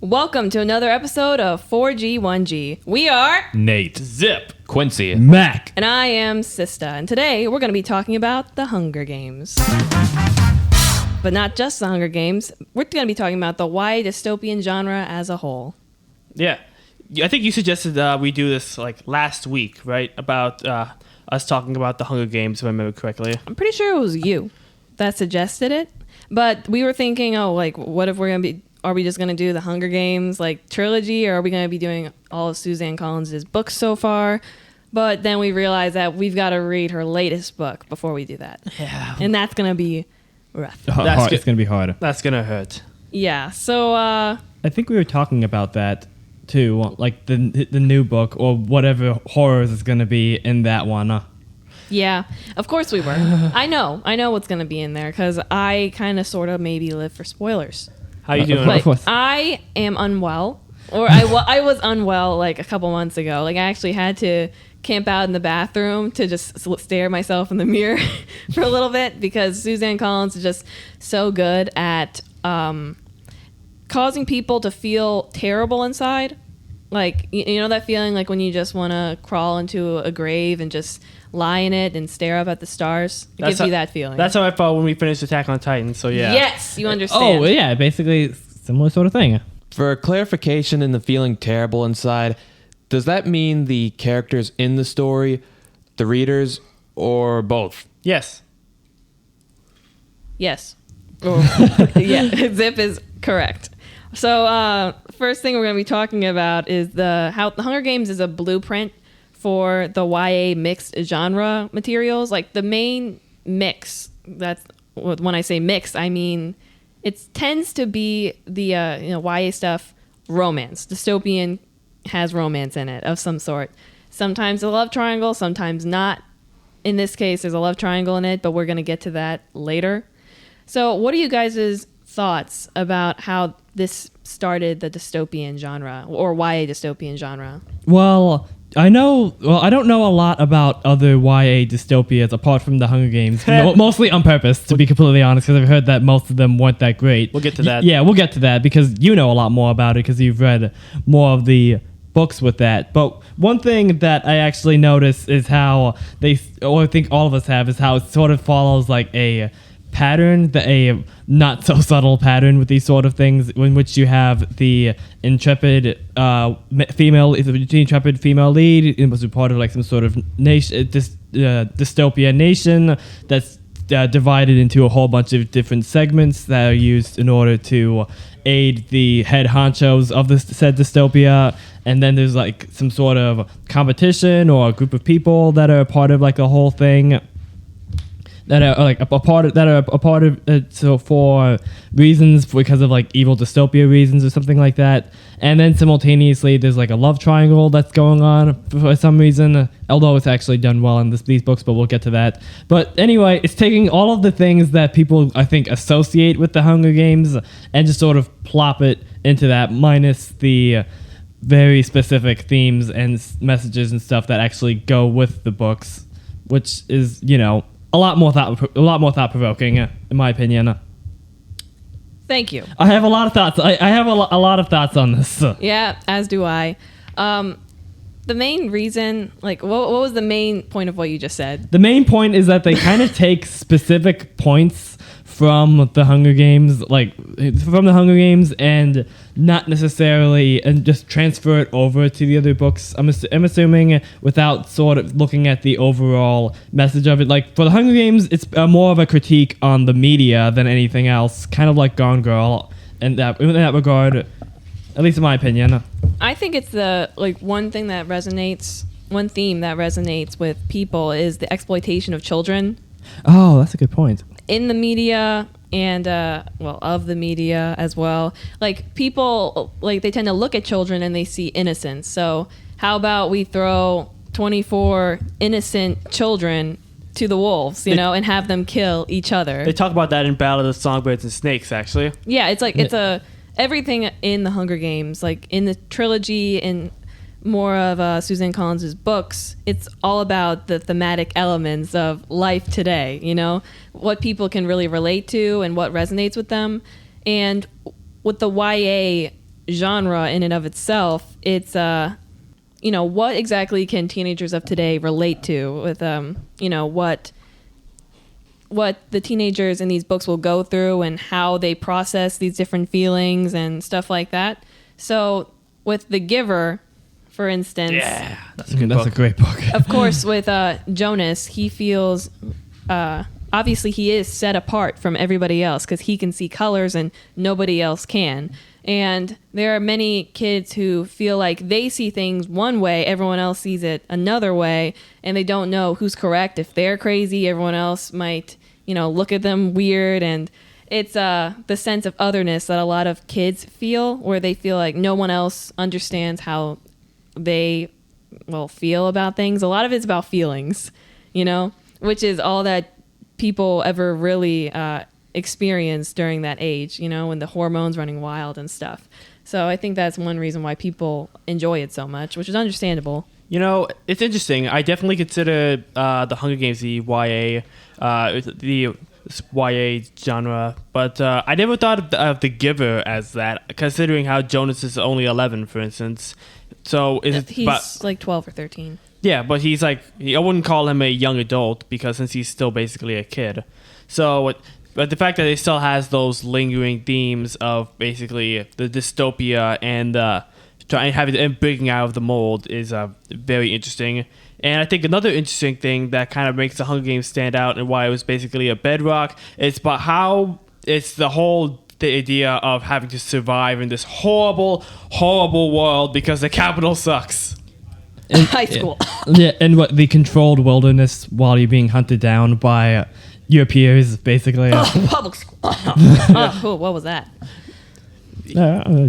Welcome to another episode of 4G1G. We are Nate, Zip, Quincy, Mac, and I am Sista, and today we're going to be talking about the Hunger Games. But not just the Hunger Games, we're going to be talking about the YA dystopian genre as a whole. Yeah. I think you suggested we do this like last week, right? About us talking about the Hunger Games, if I remember correctly. I'm pretty sure it was you that suggested it, but we were thinking, what if we're going to be, are we just going to do the Hunger Games like trilogy, or are we going to be doing all of Suzanne Collins' books so far? But then we realized that we've got to read her latest book before we do that. Yeah. And that's going to be rough. it's going to be hard. That's going to hurt. Yeah, so I think we were talking about that too, like the new book or whatever horrors is going to be in that one. yeah, of course we were. I know what's going to be in there because I kind of sort of maybe live for spoilers. How you doing? Like, I am unwell, or I was unwell like a couple months ago. Like I actually had to camp out in the bathroom to just stare at myself in the mirror for a little bit because Suzanne Collins is just so good at causing people to feel terrible inside. Like, you know that feeling like when you just want to crawl into a grave and just lie in it and stare up at the stars? It gives you that feeling. That's how I felt when we finished Attack on Titan, so yeah. Yes, you understand. Oh, yeah, basically similar sort of thing. For clarification in the feeling terrible inside, does that mean the characters in the story, the readers, or both? Yes. Yes. Yeah, Zip is correct. So first thing we're going to be talking about is how the Hunger Games is a blueprint for the YA mixed genre materials. Like the main mix, that's when I say mix, I mean it tends to be the YA stuff, romance. Dystopian has romance in it of some sort. Sometimes a love triangle, sometimes not. In this case, there's a love triangle in it, but we're going to get to that later. So what are you guys' thoughts about how this started the dystopian genre or YA dystopian genre? Well, I don't know a lot about other YA dystopias apart from the Hunger Games, mostly on purpose, to be completely honest, because I've heard that most of them weren't that great. We'll get to that. Yeah, we'll get to that because you know a lot more about it because you've read more of the books with that. But one thing that I actually noticed is how or I think all of us have, is how it sort of follows like a pattern, a not so subtle pattern with these sort of things, in which you have the intrepid female lead. It was part of like some sort of nation, dystopia nation that's divided into a whole bunch of different segments that are used in order to aid the head honchos of this said dystopia. And then there's like some sort of competition or a group of people that are a part of like a whole thing, that are like a part of it, so for reasons, because of like evil dystopia reasons or something like that. And then simultaneously there's like a love triangle that's going on for some reason, although it's actually done well in these books, but we'll get to that. But anyway, it's taking all of the things that people I think associate with the Hunger Games and just sort of plop it into that, minus the very specific themes and messages and stuff that actually go with the books, which is, a lot more thought-provoking, in my opinion. Thank you. I have a lot of thoughts. I have a lot of thoughts on this. Yeah, as do I. The main reason, like, what was the main point of what you just said? The main point is that they kind of take specific points from the Hunger Games, and not necessarily, and just transfer it over to the other books. I'm assuming, without sort of looking at the overall message of it. Like for the Hunger Games, it's more of a critique on the media than anything else, kind of like Gone Girl, in that regard, at least in my opinion. I think it's one theme that resonates with people is the exploitation of children. Oh, that's a good point. In the media and of the media as well. Like people, like they tend to look at children and they see innocence. So how about we throw 24 innocent children to the wolves, and have them kill each other? They talk about that in Battle of the Songbirds and Snakes, actually. Yeah, it's like everything in the Hunger Games, like in the trilogy and more of Suzanne Collins' books, it's all about the thematic elements of life today, what people can really relate to and what resonates with them. And with the YA genre in and of itself. It's what exactly can teenagers of today relate to with what the teenagers in these books will go through and how they process these different feelings and stuff like that. So with The Giver, for instance, Yeah, that's a good That's book. a great book. of course, with Jonas, he feels obviously he is set apart from everybody else because he can see colors and nobody else can. And there are many kids who feel like they see things one way, everyone else sees it another way, and they don't know who's correct. If they're crazy, everyone else might, look at them weird. And it's the sense of otherness that a lot of kids feel, where they feel like no one else understands how they feel about things. A lot of it's about feelings, which is all that people ever really experience during that age, when the hormones running wild and stuff. So I think that's one reason why people enjoy it so much, which is understandable. It's interesting. I definitely consider the Hunger Games the YA genre, but I never thought of the Giver as that, considering how Jonas is only 11, for instance. So He's like 12 or 13. Yeah, but he's like, I wouldn't call him a young adult because since he's still basically a kid. So, but the fact that it still has those lingering themes of basically the dystopia and and breaking out of the mold is very interesting. And I think another interesting thing that kind of makes the Hunger Games stand out and why it was basically a bedrock is about how it's the idea of having to survive in this horrible, horrible world because the capital sucks. High school. Yeah, and what the controlled wilderness while you're being hunted down by your peers, basically. Public school. What was that? Is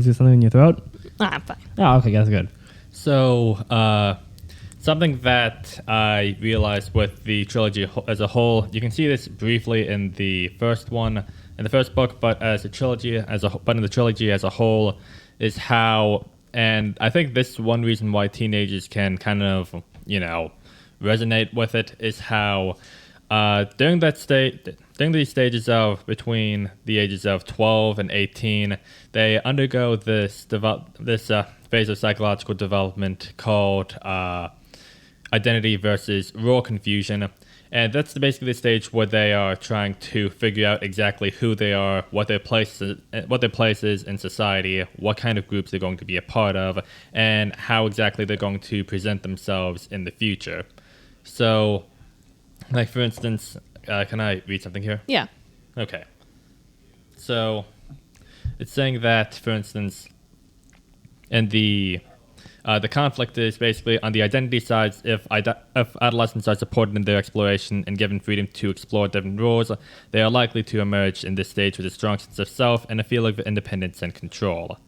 there something in your throat? I'm fine. Oh, okay, that's good. So, something that I realized with the trilogy as a whole, you can see this briefly in the first book, but in the trilogy as a whole, is how, and I think this is one reason why teenagers can kind of, resonate with it, is how during these stages of between the ages of 12 and 18, they undergo this phase of psychological development called identity versus role confusion. And that's basically the stage where they are trying to figure out exactly who they are, what their place is in society, what kind of groups they're going to be a part of, and how exactly they're going to present themselves in the future. So, like for instance, can I read something here? Yeah. Okay. So, it's saying that, for instance, in the conflict is basically on the identity sides. If adolescents are supported in their exploration and given freedom to explore different roles, they are likely to emerge in this stage with a strong sense of self and a feeling of independence and control.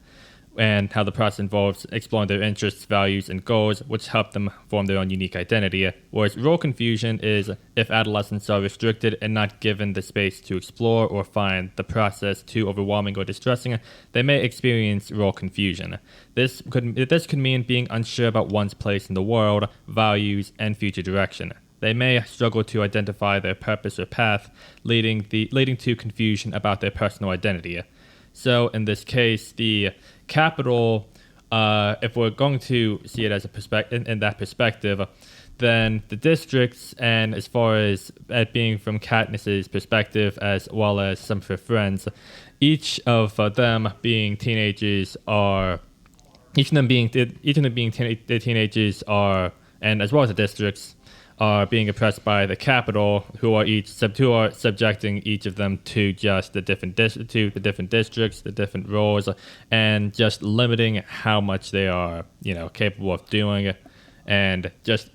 And how the process involves exploring their interests, values, and goals, which help them form their own unique identity. Whereas role confusion is if adolescents are restricted and not given the space to explore or find the process too overwhelming or distressing, they may experience role confusion. This could mean being unsure about one's place in the world, values, and future direction. They may struggle to identify their purpose or path, leading to confusion about their personal identity. So in this case, the capital, if we're going to see it as in that perspective, then the districts, and as far as it being from Katniss's perspective as well as some of her friends, each of them being teenagers, and as well as the districts, are being oppressed by the capital, who are subjecting each of them to just the different districts, the different roles, and just limiting how much they are, capable of doing, and just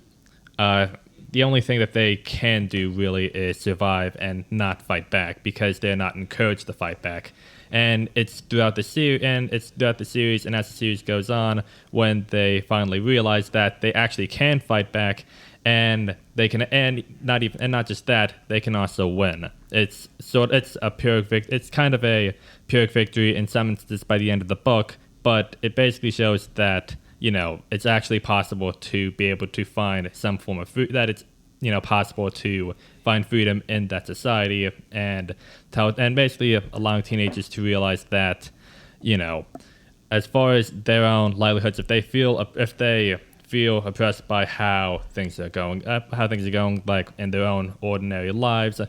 the only thing that they can do really is survive and not fight back because they're not encouraged to fight back. And it's throughout the series, and as the series goes on, when they finally realize that they actually can fight back. And they can, and not just that, they can also win. It's kind of a pyrrhic victory in some instances by the end of the book, but it basically shows that it's actually possible to be able to find some form of freedom, that it's possible to find freedom in that society, and basically allowing teenagers to realize that as far as their own livelihoods, if they feel oppressed by how things are going, like in their own ordinary lives,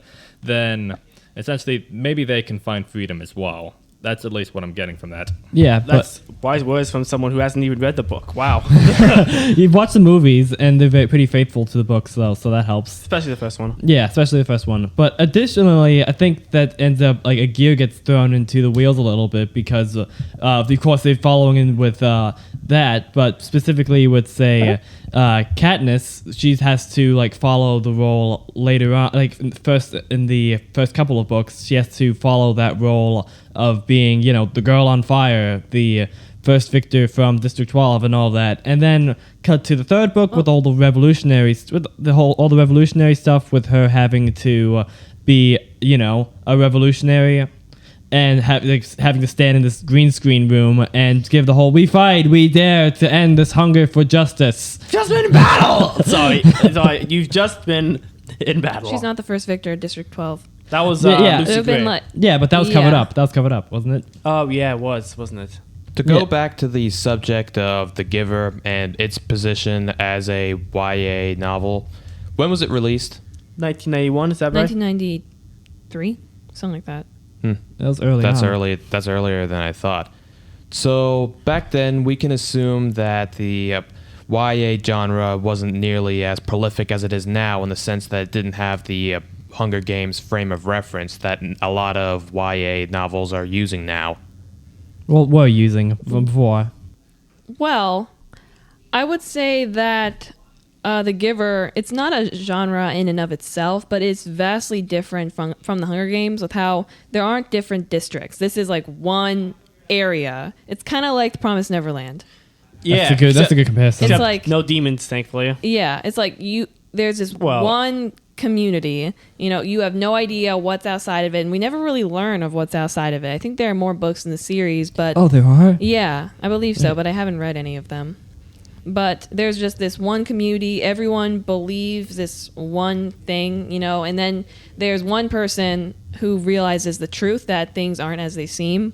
then essentially maybe they can find freedom as well. That's at least what I'm getting from that. Yeah, That's wise words from someone who hasn't even read the book. Wow. but you've watched the movies, and they're pretty faithful to the books, though, so that helps. Especially the first one. Yeah, especially the first one. But additionally, I think that ends up like a gear gets thrown into the wheels a little bit because, of course, they're following in with that. But specifically with say Katniss, she has to like follow the role later on. Like in the first couple of books, she has to follow that role of being, the girl on fire, the first victor from District 12 and all that. And then cut to the third book with all the revolutionaries, with all the revolutionary stuff with her having to be, a revolutionary and having to stand in this green screen room and give the whole "we fight, we dare to end this hunger for justice." Just been in battle! sorry, you've just been in battle. She's not the first victor at District 12. That was Yeah. Lucy It would have been Gray. like, Yeah, but that was covered Yeah. up. That was covered up, wasn't it? Oh, yeah, it was, wasn't it? To go Yeah. back to the subject of The Giver and its position as a YA novel, when was it released? 1991, is that right? 1993, something like that. That was early. That's on. early. That's earlier than I thought. So back then, we can assume that the YA genre wasn't nearly as prolific as it is now, in the sense that it didn't have the Hunger Games frame of reference that a lot of YA novels are using now. Well, were using from before. Well, I would say that The Giver, it's not a genre in and of itself, but it's vastly different from The Hunger Games with how there aren't different districts. This is like one area. It's kind of like The Promised Neverland. Yeah. That's a good comparison. It's Except like- no demons, thankfully. Yeah, it's like there's this one community, you have no idea what's outside of it, and we never really learn of what's outside of it. I think there are more books in the series, but Oh, there are. yeah, I believe so, but I haven't read any of them. But there's just this one community, everyone believes this one thing, and then there's one person who realizes the truth that things aren't as they seem.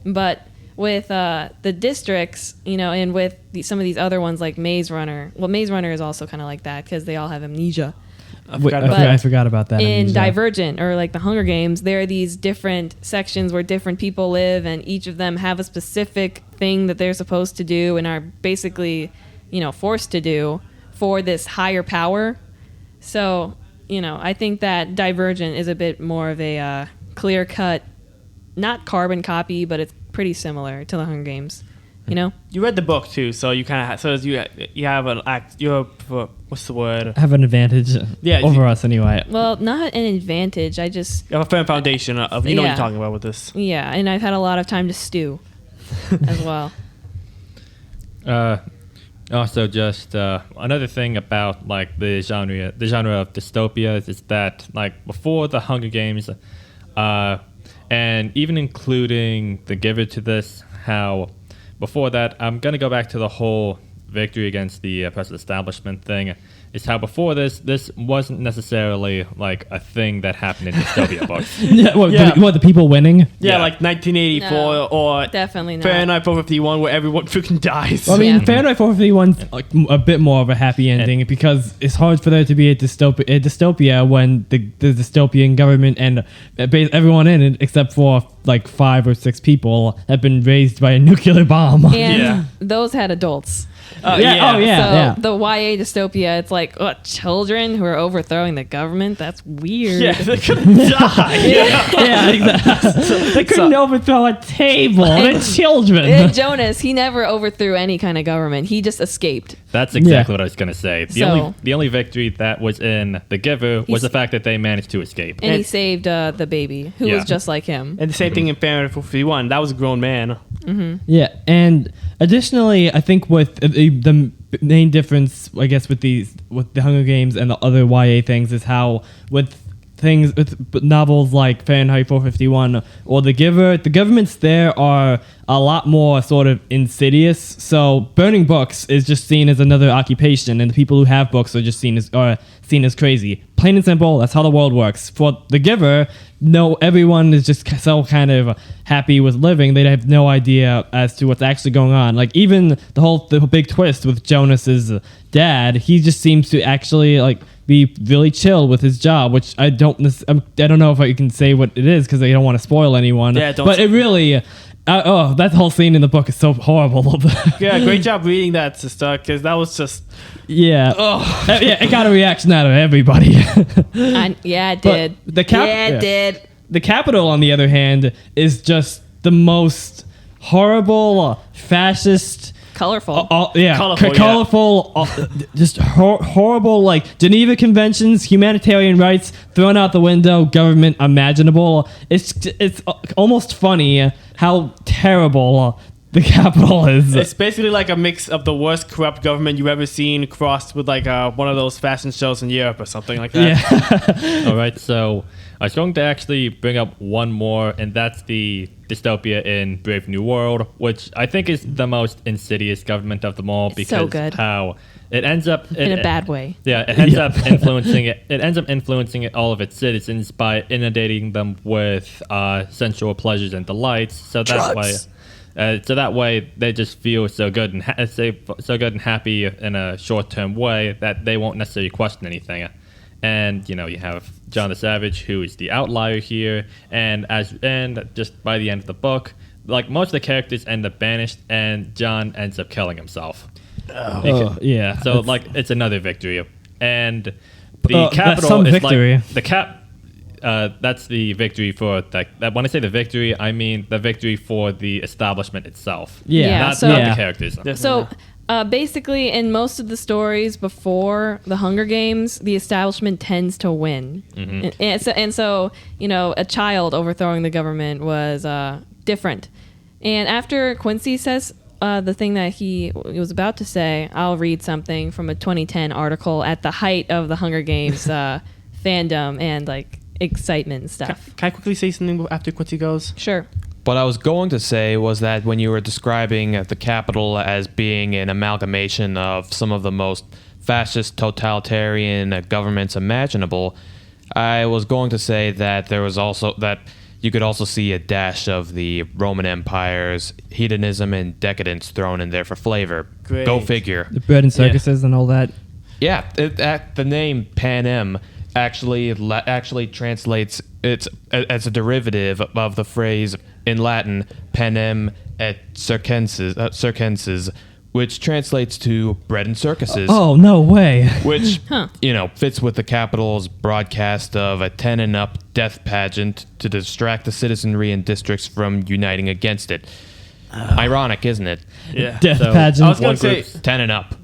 But with the districts, and with some of these other ones like Maze Runner, well, Maze Runner is also kind of like that because they all have amnesia. I forgot about that. In amnesia. Divergent or like the Hunger Games, there are these different sections where different people live, and each of them have a specific thing that they're supposed to do and are basically, forced to do for this higher power. So, I think that Divergent is a bit more of a clear-cut, not carbon copy, but it's pretty similar to the Hunger Games. You read the book too, so you kind of you have an act. What's the word? have an advantage Yeah, over us anyway. Well, not an advantage. I just, You have a firm foundation of you know what Yeah. you're talking about with this. yeah, and I've had a lot of time to stew as well. Also, just another thing about like the genre of dystopia is that like before the Hunger Games, and even including The Giver to this, how before that, I'm gonna go back to the whole victory against the oppressive establishment thing. Is how before this wasn't necessarily like a thing that happened in dystopia books. Yeah, Yeah. the people winning? Yeah, Yeah. like 1984 No, or definitely not. Fahrenheit 451, where everyone freaking dies. Well, I mean, Yeah. Fahrenheit 451's like a bit more of a happy ending because it's hard for there to be a dystopia when the dystopian government and everyone in it, except for like 5 or 6 people, have been raised by a nuclear bomb. And Yeah. those had adults. Oh, yeah. So yeah. the YA dystopia, it's like children who are overthrowing the government. That's weird. Yeah, they're gonna die. Yeah, exactly. They couldn't overthrow a table. They're children. Jonas, he never overthrew any kind of government. He just escaped. That's exactly Yeah. what I was gonna say. So- The only victory that was in The Giver was He's- the fact that they managed to escape. And he And- saved the baby, who Yeah. was just like him. And the same thing in Fahrenheit 451. That was a grown man. Yeah, and additionally, I think with the main difference, I guess, with the Hunger Games and the other YA things is how with novels like Fahrenheit 451 or The Giver, the governments there are a lot more sort of insidious. So burning books is just seen as another occupation, and the people who have books are just seen as crazy. plain and simple. That's how the world works. For the giver, no, everyone is just so kind of happy with living. They have no idea as to what's actually going on. Like even the big twist with Jonas's dad, he just seems to actually like be really chill with his job, which I don't know if I can say what it is because I don't want to spoil anyone. Yeah, but it really. That whole scene in the book is so horrible. Yeah, great job reading that, sister, because that was just... Yeah. Yeah, it got a reaction out of everybody. Yeah, it did. It did. The Capitol, on the other hand, is just the most horrible, fascist... Colorful. Colorful, just horrible, like Geneva Conventions, humanitarian rights thrown out the window, government imaginable. It's almost funny how terrible the Capitol is. It's basically like a mix of the worst corrupt government you've ever seen crossed with like one of those fashion shows in Europe or something like that. Yeah. All right, so I was going to actually bring up one more, and that's the dystopia in Brave New World, which I think is the most insidious government of them all because so good. How it ends up in a bad way. Yeah, it ends up influencing it. It ends up influencing all of its citizens by inundating them with sensual pleasures and delights. So that's Drugs. why. So that way they just feel so good and so good and happy in a short-term way that they won't necessarily question anything. And you have John the Savage, who is the outlier here, and just by the end of the book, like most of the characters end up banished, and John ends up killing himself. Yeah. So like it's another victory, and the that's capital some is victory. like the cap. That's the victory for that. When I say the victory, I mean the victory for the establishment itself. Yeah. not so- the characters. So basically, in most of the stories before the Hunger Games, the establishment tends to win. And so, a child overthrowing the government was different. And after Quincy says the thing that he was about to say, I'll read something from a 2010 article at the height of the Hunger Games fandom and like excitement and stuff. Can I quickly say something after Quincy goes? Sure. What I was going to say was that when you were describing the Capitol as being an amalgamation of some of the most fascist, totalitarian governments imaginable, I was going to say that there was also that you could also see a dash of the Roman Empire's hedonism and decadence thrown in there for flavor. Great. Go figure. The bread and circuses and all that. Yeah, the name Panem actually translates it's as a derivative of the phrase in Latin panem et circenses, which translates to bread and circuses. Oh, no way. Which fits with the Capitol's broadcast of a 10 and up death pageant to distract the citizenry and districts from uniting against it. Ironic, isn't it? Yeah. Death So, pageant. I was going to say... 10 and up.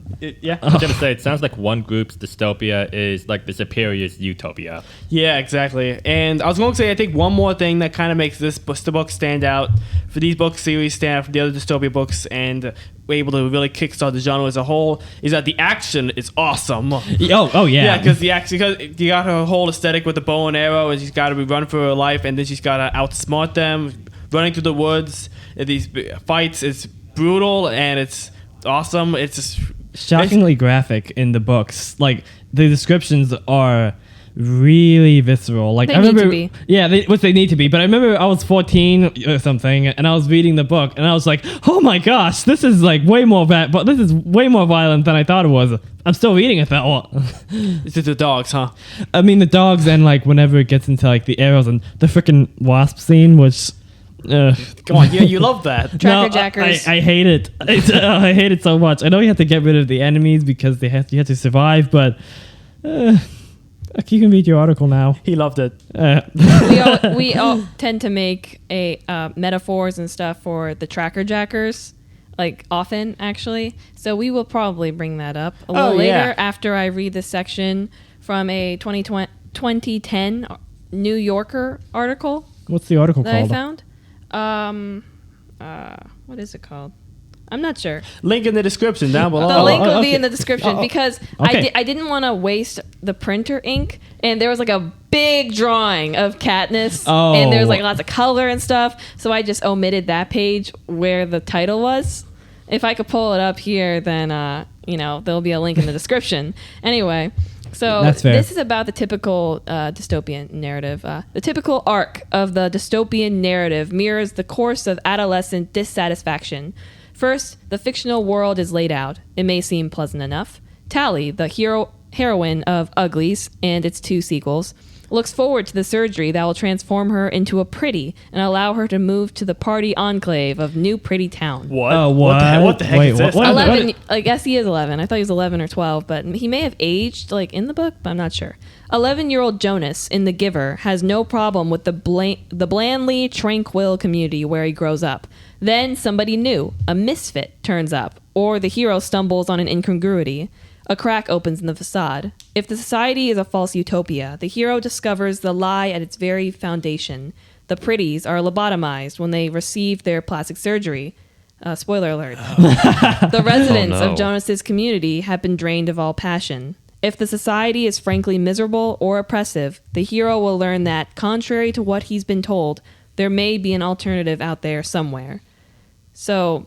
Yeah. I was gonna say it sounds like one group's dystopia is like the superior's utopia. Yeah, exactly. And I was going to say, I think one more thing that kind of makes the book stand out, for these book series stand out from the other dystopia books, and we're able to really kickstart the genre as a whole, is that the action is awesome. Oh yeah. Yeah, because you got her whole aesthetic with the bow and arrow, and she's got to be running for her life, and then she's got to outsmart them, running through the woods. These fights, it's brutal, and it's awesome. It's just... shockingly graphic in the books. Like the descriptions are really visceral. Like They I remember, need to be. yeah, they need to be. But I remember I was 14 or something, and I was reading the book, and I was like, "Oh my gosh, this is like way more bad. But this is way more violent than I thought it was." I'm still reading it though. It's just the dogs, huh? I mean, the dogs, and like whenever it gets into like the arrows and the freaking wasp scene, which. Come on, you love that. Tracker jackers. I hate it. I hate it so much. I know you have to get rid of the enemies because you have to survive, but you can read your article now. He loved it. we all tend to make metaphors and stuff for the tracker jackers, like often actually. So we will probably bring that up a little later after I read this section from a 2010 New Yorker article What's the article that I called? found. What is it called? I'm not sure. Link in the description down below. The link will be okay. in the description because okay. I didn't want to waste the printer ink, and there was like a big drawing of Katniss, and there's like lots of color and stuff, so I just omitted that page where the title was. If I could pull it up here, then there'll be a link in the description. Anyway, So That's fair. this is about the typical dystopian narrative. The typical arc of the dystopian narrative mirrors the course of adolescent dissatisfaction. First, the fictional world is laid out. It may seem pleasant enough. Tally, the heroine of Uglies and its 2 sequels, looks forward to the surgery that will transform her into a pretty and allow her to move to the party enclave of New Pretty Town. What? Oh, What the heck Wait, is this? what? 11, I guess he is 11. I thought he was 11 or 12, but he may have aged like in the book, but I'm not sure. 11-year-old Jonas in The Giver has no problem with the blandly tranquil community where he grows up. Then somebody new, a misfit, turns up, or the hero stumbles on an incongruity. A crack opens in the facade. If the society is a false utopia, the hero discovers the lie at its very foundation. The pretties are lobotomized when they receive their plastic surgery. Spoiler alert. The residents Oh, no. of Jonas's community have been drained of all passion. If the society is frankly miserable or oppressive, the hero will learn that, contrary to what he's been told, there may be an alternative out there somewhere. So,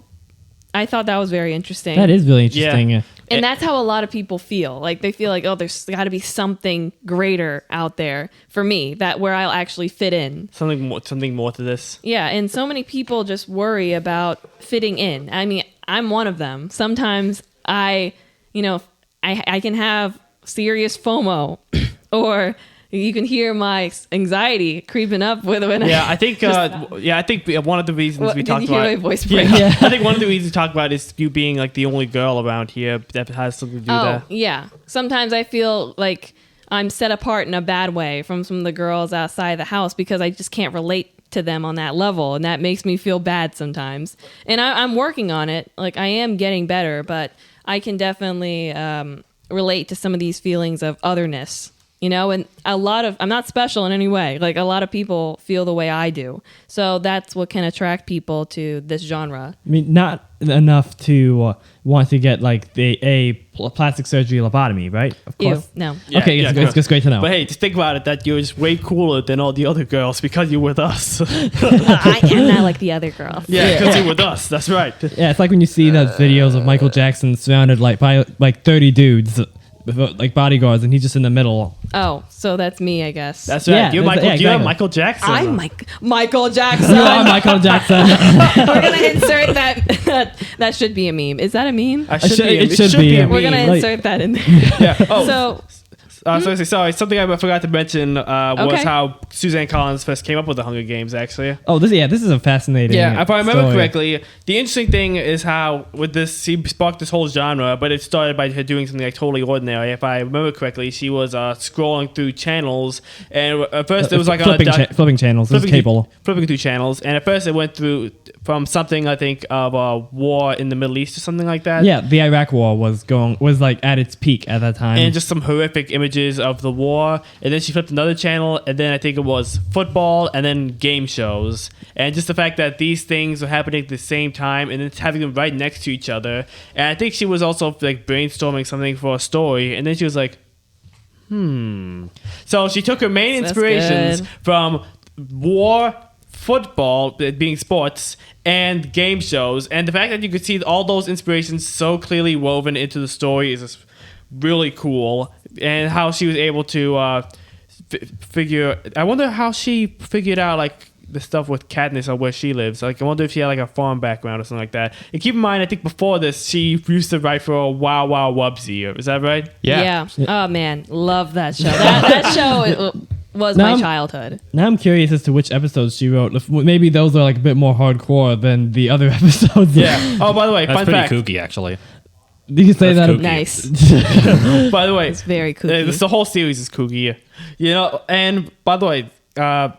I thought that was very interesting. That is really interesting. Yeah. And that's how a lot of people feel. Like they feel like, oh, there's got to be something greater out there for me that where I'll actually fit in. Something more to this. Yeah, and so many people just worry about fitting in. I mean, I'm one of them. Sometimes I can have serious FOMO, or you can hear my anxiety creeping up with when Yeah, I think. I think one of the reasons we did talked you hear about. my voice break? Yeah, I think one of the reasons we talk about is you being like the only girl around here that has something to do with Oh, that. yeah. Sometimes I feel like I'm set apart in a bad way from some of the girls outside the house because I just can't relate to them on that level, and that makes me feel bad sometimes. And I'm working on it. Like I am getting better, but I can definitely relate to some of these feelings of otherness. And I'm not special in any way. Like a lot of people feel the way I do. So that's what can attract people to this genre. I mean, not enough to want to get like a plastic surgery lobotomy, right? Of Ew, course. no. Okay, it's just great to know. But hey, just think about it, that you're just way cooler than all the other girls because you're with us. I am not like the other girls. Yeah, because you're with us. That's right. Yeah, it's like when you see those videos of Michael Jackson surrounded by 30 dudes, with, like bodyguards, and he's just in the middle. Oh, so that's me, I guess. That's right. Yeah, You're that's- Michael. yeah, You're exactly. Michael Jackson. I'm Michael Jackson. You are Michael Jackson. We're gonna insert that. That should be a meme. Is that a meme? I should It should- be. it It should should be be a a We're gonna meme. like- insert that in there. Yeah. Oh, So sorry. Something I forgot to mention was Okay. how Suzanne Collins first came up with the Hunger Games. Actually. Oh, this is a fascinating. Yeah, if I remember story. correctly, the interesting thing is how with this she sparked this whole genre, but it started by her doing something like totally ordinary. If I remember correctly, she was scrolling through channels, and at first it was like flipping, on a flipping channels. This is cable. flipping through channels, and at first it went through from something I think of a war in the Middle East or something like that. Yeah, the Iraq War was like at its peak at that time. And just some horrific images of the war. And then she flipped another channel, and then I think it was football, and then game shows. And just the fact that these things were happening at the same time, and then having them right next to each other. And I think she was also like brainstorming something for a story, and then she was like, So she took her main That's inspirations good. from war, football, being sports, and game shows. And the fact that you could see all those inspirations so clearly woven into the story is just really cool. And how she was able to figure... I wonder how she figured out, like, the stuff with Katniss or where she lives. Like, I wonder if she had, like, a farm background or something like that. And keep in mind, I think before this, she used to write for Wow Wow Wubsy. Is that right? yeah. Oh man, love that show. That show was my Now- childhood. Now I'm curious as to which episodes she wrote. Maybe those are like a bit more hardcore than the other episodes. Yeah. Oh, by the way, That's fun pretty fact. kooky, actually. You can say That's that. kooky. Nice. By the way, It's very kooky. the whole series is kooky. And by the way, I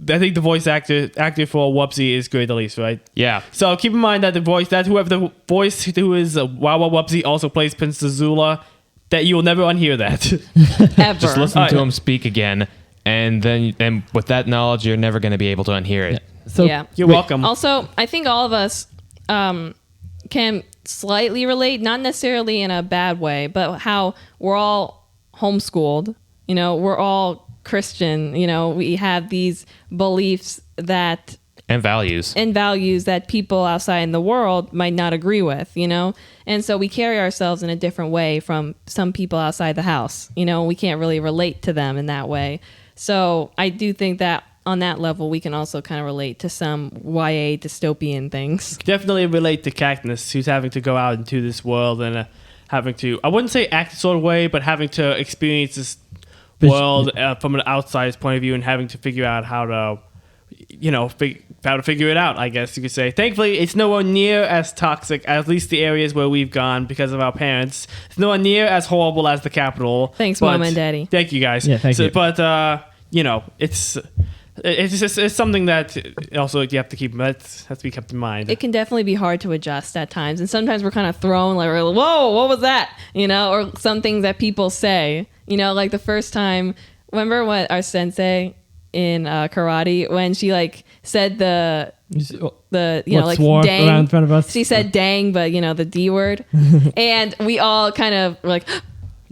think the voice actor for Wubsy is Grey Delise, right? Yeah. So keep in mind that whoever the voice who is Wow Wow Wubsy also plays Princess Azula, that you will never unhear that. Ever. Just listen Alright. to him speak again, and then with that knowledge, you're never going to be able to unhear it. So Yeah. You're welcome. Also, I think all of us can slightly relate, not necessarily in a bad way, but how we're all homeschooled. We're all Christian. We have these beliefs that And values. And values that people outside in the world might not agree with, you know? And so we carry ourselves in a different way from some people outside the house. You know, we can't really relate to them in that way. So I do think that on that level, we can also kind of relate to some YA dystopian things. Definitely relate to Katniss, who's having to go out into this world and having to, I wouldn't say act a sort of way, but having to experience this world from an outsider's point of view and having to figure out how to, you know, how to figure it out, I guess you could say. Thankfully, it's nowhere near as toxic, at least the areas where we've gone because of our parents. It's nowhere near as horrible as the Capital. Thanks, Mom and Daddy. Thank you, guys. Yeah, thank you. But, you know, it's something that also you have to keep, has to be kept in mind. It can definitely be hard to adjust at times. And sometimes we're kind of thrown like, whoa, what was that? You know, or some things that people say, you know, like the first time, remember what our sensei in karate, when she like said the you know, like dang around in front of us? She said dang, but you know, the D word. And we all kind of were like,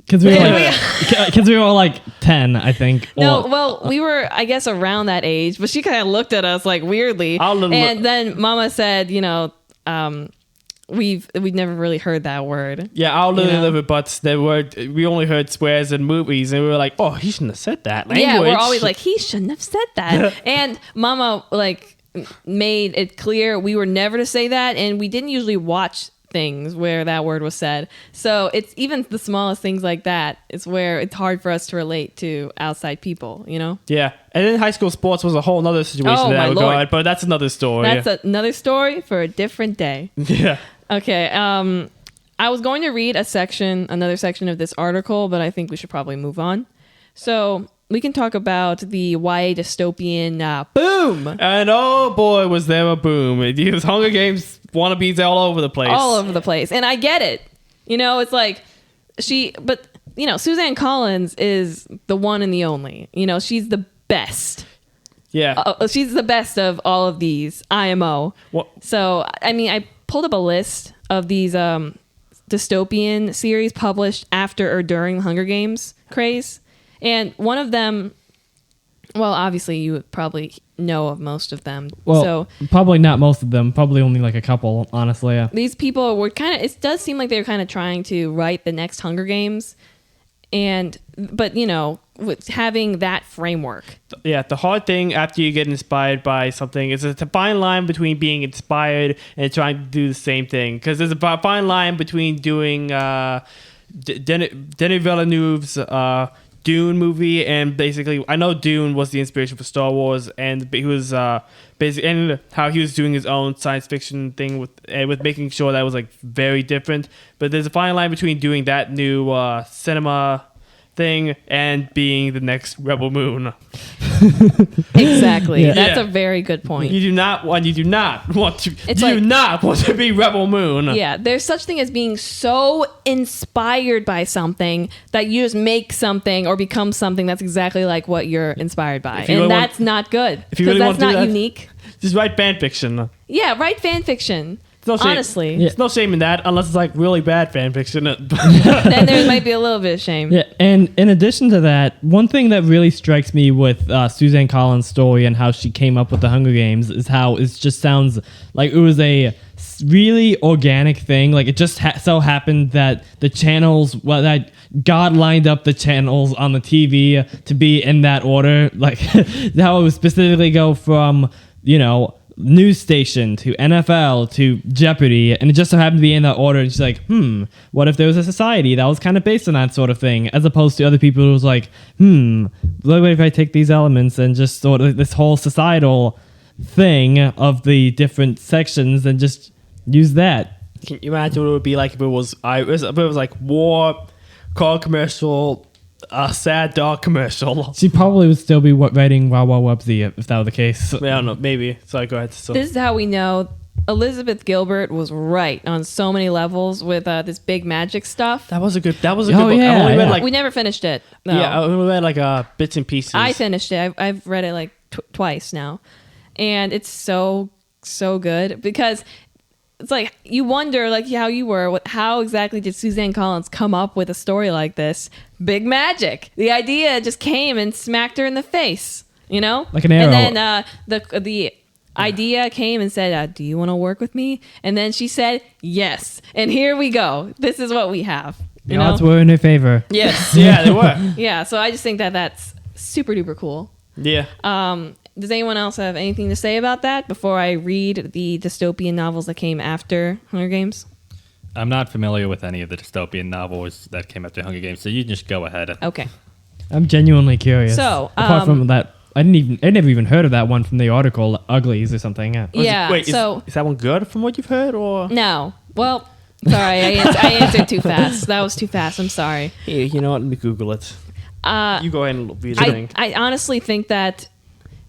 because we were all like 10, I think. no, well, we were, I guess, around that age, but she kind of looked at us like weirdly. And then Mama said, you know, we've never really heard that word. Yeah, our little butts, we only heard swears in movies, and we were like, oh, he shouldn't have said that language. Yeah, we're always like, he shouldn't have said that. And Mama like made it clear we were never to say that, and we didn't usually watch things where that word was said. So it's even the smallest things like that is where it's hard for us to relate to outside people, you know? Yeah. And then high school sports was a whole nother situation in that regard, but that's another story. That's another story for a different day. Yeah. Okay. I was going to read another section of this article, but I think we should probably move on. So we can talk about the YA dystopian boom. And oh boy, was there a boom. It was Hunger Games wannabes all over the place. All over the place. And I get it. You know, it's like but you know, Suzanne Collins is the one and the only. You know, she's the best. Yeah. She's the best of all of these IMO. What? So, I mean, I pulled up a list of these dystopian series published after or during the Hunger Games craze. And one of them, well, obviously you would probably know of most of them. Well, so probably not most of them. Probably only like a couple, honestly. Yeah. These people were it does seem like they're kind of trying to write the next Hunger Games. But, you know, with having that framework. Yeah, the hard thing after you get inspired by something is it's a fine line between being inspired and trying to do the same thing. Because there's a fine line between doing Denis Villeneuve's Dune movie, and basically, I know Dune was the inspiration for Star Wars, and he was basically, and how he was doing his own science fiction thing with making sure that was like very different. But there's a fine line between doing that new cinema thing and being the next Rebel Moon. Exactly. Yeah. That's a very good point. You do not want to be Rebel Moon. Yeah, there's such thing as being so inspired by something that you just make something or become something that's exactly like what you're inspired by. And that's not good. If you really that's want to do not that, unique. Just write fan fiction. Yeah, write fan fiction. No shame. Honestly. Yeah. There's no shame in that unless it's like really bad fan fiction. Then there might be a little bit of shame. Yeah, and in addition to that, one thing that really strikes me with Suzanne Collins' story and how she came up with the Hunger Games is how it just sounds like it was a really organic thing. Like it just so happened that the channels, that God lined up the channels on the TV to be in that order. Like how it would specifically go from, you know, news station to NFL to Jeopardy, and it just so happened to be in that order. And she's like, what if there was a society that was kind of based on that sort of thing, as opposed to other people who was like, what if I take these elements and just sort of this whole societal thing of the different sections and just use that. Can you imagine what it would be like if it was like war, car commercial, a sad dog commercial? She probably would still be writing Wow Wow Wubsy if that were the case. I don't know, maybe. Sorry, go ahead. This is how we know Elizabeth Gilbert was right on so many levels with this big magic stuff. That was a good book. Yeah, I only read We never finished it. No. Yeah, I only read like bits and pieces. I finished it. I've read it like twice now, and it's so good because it's like you wonder, like how you were, how exactly did Suzanne Collins come up with a story like this? Big magic. The idea just came and smacked her in the face, you know? Like an arrow. And then the Idea came and said, "Do you want to work with me?" And then she said, "Yes." And here we go. This is what we have. The odds were in her favor. Yes. Yeah, they were. Yeah. So I just think that that's super duper cool. Yeah. Does anyone else have anything to say about that before I read the dystopian novels that came after Hunger Games? I'm not familiar with any of the dystopian novels that came after Hunger Games, so you just go ahead. Okay. I'm genuinely curious. So, apart from that, I never even heard of that one from the article, Uglies or something. Yeah. Yeah. Wait, so is that one good from what you've heard, or? no. Well, sorry, I answered too fast. That was too fast. I'm sorry. Here, you know what? Let me Google it. You go ahead and read the thing. I honestly think that,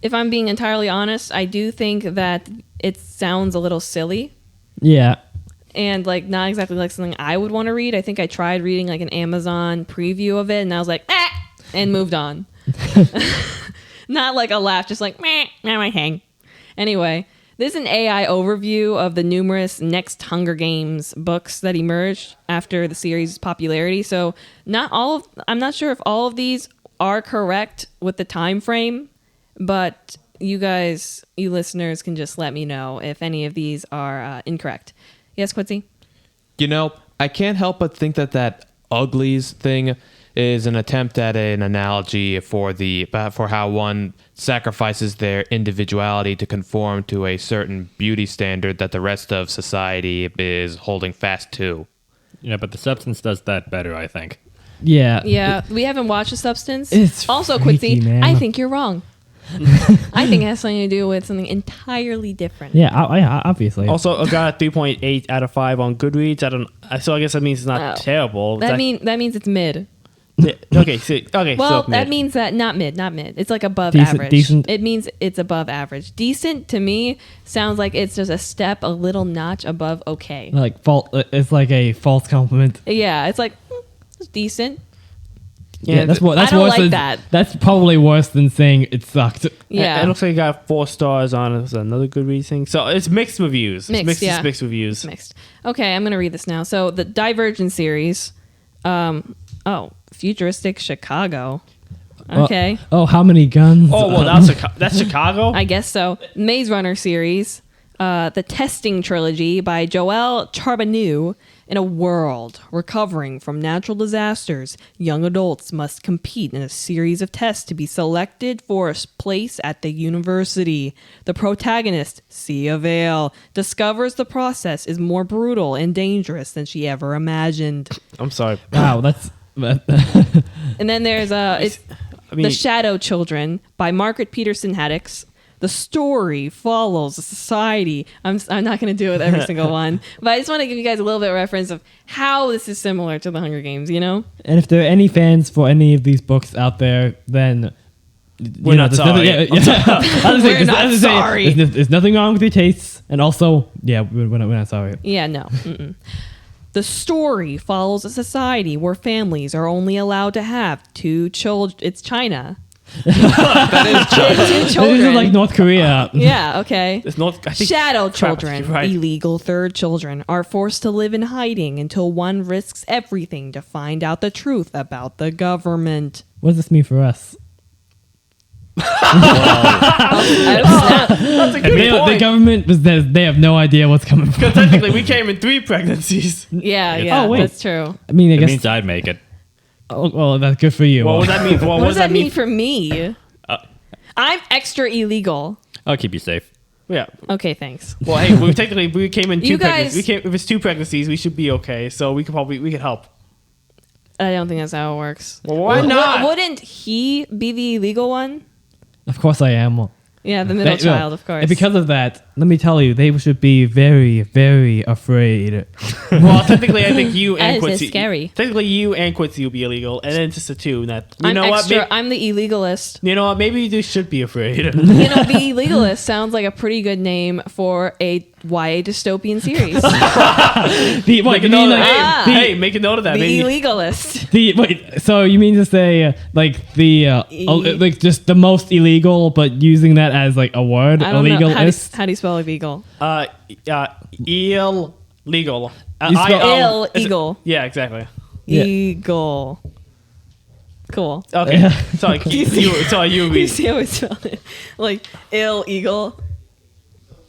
if I'm being entirely honest, I do think that it sounds a little silly Yeah. and like not exactly like something I would want to read. I think I tried reading like an Amazon preview of it and I was like, and moved on. Not like a laugh, just like, now I hang. Anyway, this is an AI overview of the numerous next Hunger Games books that emerged after the series' popularity. So I'm not sure if all of these are correct with the time frame, but you listeners can just let me know if any of these are incorrect. Yes, Quincy? You know, I can't help but think that uglies thing is an attempt at an analogy for how one sacrifices their individuality to conform to a certain beauty standard that the rest of society is holding fast to. Yeah, but the substance does that better, I think. Yeah. Yeah, we haven't watched The Substance. It's also, freaky, Quincy, man. I think you're wrong. I think it has something to do with something entirely different. Yeah, obviously. Also, I got a 3.8 out of 5 on Goodreads. So I guess that means it's not terrible. That means it's mid. Yeah, okay. Well, so that mid. means that not mid. It's like above Decent- average. decent. It means it's above average. Decent to me sounds like it's just a step, a little notch above okay. Like it's like a false compliment. Yeah, it's like it's decent. Yeah, that's I don't worse like than, that. That's probably worse than saying it sucked. Yeah, It looks like you got 4 stars on it. There's another Goodreads thing. So it's mixed reviews. Mixed, yeah. Mixed reviews. It's mixed. Okay, I'm gonna read this now. So the Divergent series. Futuristic Chicago. Okay. How many guns? Oh, well, that's Chicago? I guess so. Maze Runner series, the Testing trilogy by Joel Charbonneau. In a world recovering from natural disasters, young adults must compete in a series of tests to be selected for a place at the university. The protagonist, Sia Vale, discovers the process is more brutal and dangerous than she ever imagined. I'm sorry. Wow, that's. And then there's The Shadow Children by Margaret Peterson Haddix. The story follows a society. I'm not going to do it with every single one, but I just want to give you guys a little bit of reference of how this is similar to the Hunger Games, you know? And if there are any fans for any of these books out there, then We're not there's sorry. We're not sorry. There's nothing wrong with your tastes, and also, yeah, we're not sorry. Yeah, no. Mm-mm. The story follows a society where families are only allowed to have 2 children. It's China. That is China. 2 This children. is like North Korea. Yeah, okay. It's not, I think, Shadow crap, children, you're right. illegal third children, are forced to live in hiding until one risks everything to find out the truth about the government. What does this mean for us? That's a good The point. government, they have no idea what's coming from. Because technically, we came in 3 pregnancies. Yeah, Oh, wait. that's true. I mean, I It guess. means I'd make it. Oh, well, that's good for you. What would that mean? What does that mean for me? Uh, I'm extra illegal. I'll keep you safe. Yeah. Okay, thanks. Well, hey, we came in 2 You pregnancies. guys- If it's 2 pregnancies, we should be okay. So we could help. I don't think that's how it works. Well, why not? Wouldn't he be the illegal one? Of course I am. Yeah, the middle child, of course. And because of that, let me tell you, they should be very, very afraid. Well, technically, I think you That and is just Quincy. scary. Technically, you and Quincy will be illegal, and then just the 2. That you I'm know extra. what? I'm the illegalist. You know what? Maybe you should be afraid. You know, the illegalist sounds like a pretty good name for a YA dystopian series. Make a note of that. Ah. Hey, make a note of that. The Maybe. illegalist. Wait, so you mean to say like just the most illegal, but using that as like a word, I don't know. illegalist? How do you spell illegal? Illegal. You spell- Illegal. Yeah, exactly. Yeah. Eagle. Cool. Okay. Yeah. Sorry, you You agree. see how I spell it? Like illegal.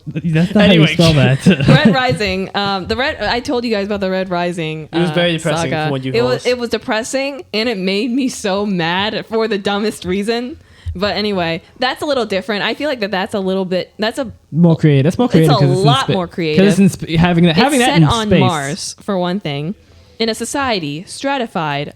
That's not Anyway. how you spell that. Red Rising. The Red. I told you guys about the Red Rising. It was very depressing saga. for when you It host. was depressing, and it made me so mad for the dumbest reason. But anyway, that's a little different. I feel like that's a little bit. That's a. More creative. That's more creative. It's a 'cause in lot more creative. Because it's having that It's set in on space. Mars for one thing, in a society stratified.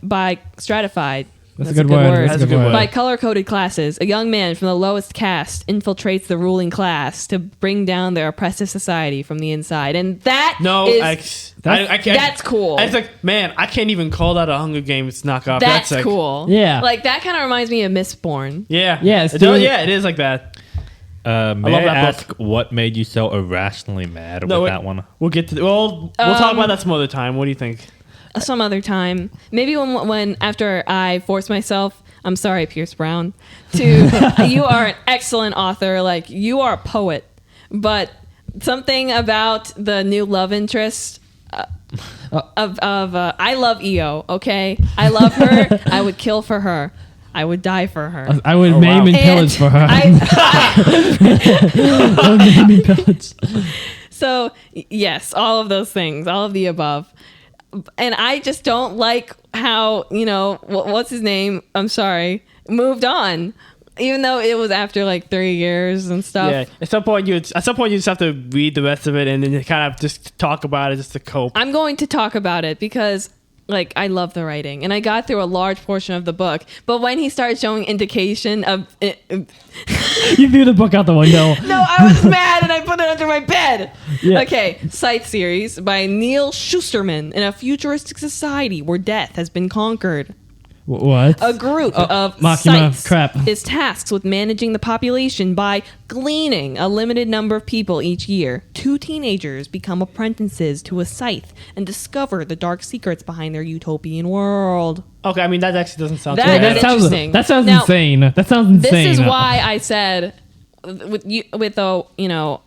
That's a good word. That's a good word. By color-coded classes, a young man from the lowest caste infiltrates the ruling class to bring down their oppressive society from the inside, and that is I can't. that's cool. It's like, man, I can't even call that a Hunger Games knockoff. That's like, cool. Yeah. like that kind of reminds me of Mistborn. Yeah, Yeah, it's it doing- it is like that. May love I that ask what made you so irrationally mad with that one? We'll get to. We'll talk about that some other time. What do you think? Some other time, maybe when after I force myself. I'm sorry, Pierce Brown. You are an excellent author. Like you are a poet, but something about the new love interest of I love Io. Okay, I love her. I would kill for her. I would die for her. I would maim and pillage for her. Maim and pillage. So yes, all of those things, all of the above. And I just don't like how, what's his name? I'm sorry, moved on. Even though it was after like 3 years and stuff. Yeah, at some point you just have to read the rest of it and then you kind of just talk about it just to cope. I'm going to talk about it because like I love the writing and I got through a large portion of the book. But when he started showing indication of it, You threw the book out the window. no, I was mad and I put it under my bed. Yeah. Okay, Scythe series by Neil Schusterman. In a futuristic society where death has been conquered, What? a group of Makima, Scythes crap. is tasked with managing the population by gleaning a limited number of people each year. 2 teenagers become apprentices to a Scythe and discover the dark secrets behind their utopian world. Okay, I mean that actually doesn't sound That too is bad. interesting. That sounds Now, insane. That sounds insane. This is why I said with the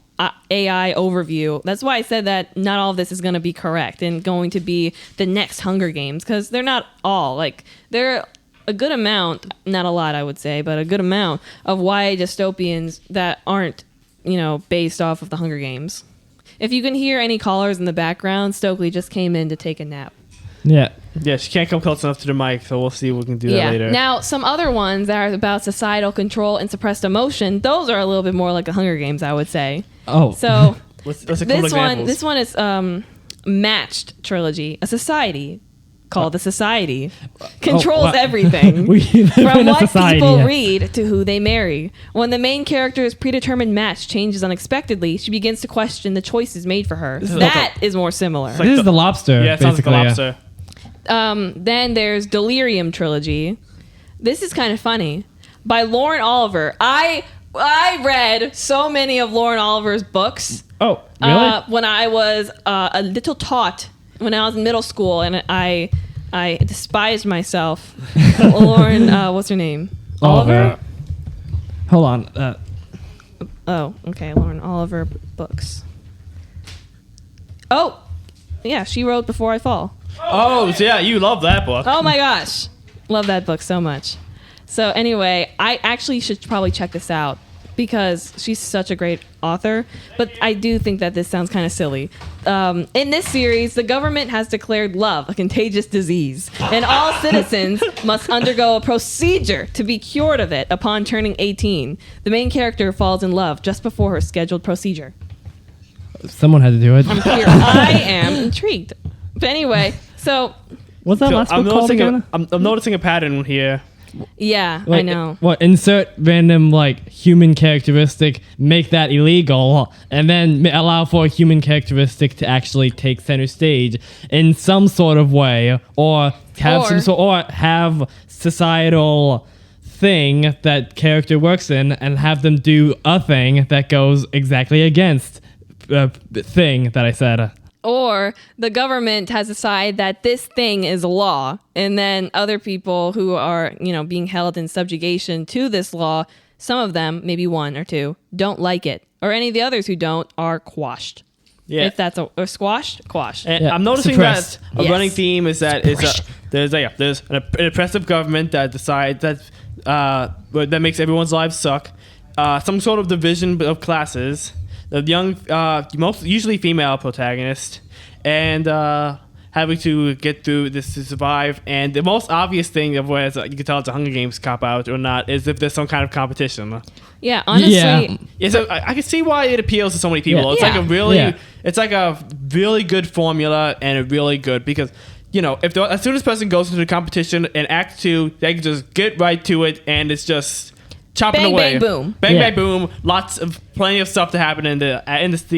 AI overview. That's why I said that not all of this is going to be correct and going to be the next Hunger Games because they're not all like they're a good amount, not a lot I would say, but a good amount of YA dystopians that aren't based off of the Hunger Games. If you can hear any callers in the background, Stokely just came in to take a nap. Yeah. Yeah, she can't come close enough to the mic, so we'll see if we can do that later. Now, some other ones that are about societal control and suppressed emotion, those are a little bit more like the Hunger Games, I would say. Oh. So Let's a couple examples. this one is Matched trilogy, a society called the Society controls wow. everything. We live From in a what society, people yeah. read to who they marry. When the main character's predetermined match changes unexpectedly, she begins to question the choices made for her. That is more similar. like This is the lobster. Yeah, it sounds like basically, a lobster. Then there's Delirium trilogy. This is kind of funny. By Lauren Oliver. I read so many of Lauren Oliver's books. Oh, really? When I was a little tot, when I was in middle school, and I despised myself. Lauren, what's her name? Oliver? Hold on. Oh, okay. Lauren Oliver books. Oh, yeah. She wrote Before I Fall. Oh, so yeah, you love that book. Oh my gosh. Love that book so much. So anyway, I actually should probably check this out because she's such a great author. But I do think that this sounds kind of silly. In this series, the government has declared love a contagious disease, and all citizens must undergo a procedure to be cured of it upon turning 18. The main character falls in love just before her scheduled procedure. Someone had to do it. I am intrigued. But anyway, so What's that So last I'm book called noticing again? I'm noticing a pattern here. yeah, I Like, know. What? Insert random human characteristic, make that illegal, and then allow for a human characteristic to actually take center stage in some sort of way, or have societal thing that character works in, and have them do a thing that goes exactly against thing that I said. Or the government has decided that this thing is law, and then other people who are, being held in subjugation to this law, some of them, maybe 1 or 2, don't like it, or any of the others who don't are quashed. Yeah. If that's or squashed, quashed. And Yeah, I'm noticing suppressed. that a Yes. running theme is that there's an oppressive government that decides that makes everyone's lives suck. Some sort of division of classes. the young, most usually female protagonist, and having to get through this to survive. And the most obvious thing of whether you can tell it's a Hunger Games cop out or not is if there's some kind of competition. Yeah, honestly, Yeah, so I can see why it appeals to so many people. Yeah. It's like a Yeah. it's like a really good formula and a really good because. If as soon as person goes into the competition in Act 2, they can just get right to it, and it's just chopping bang, away. bang, boom. Bang, Yeah. bang, boom. Plenty of stuff to happen in the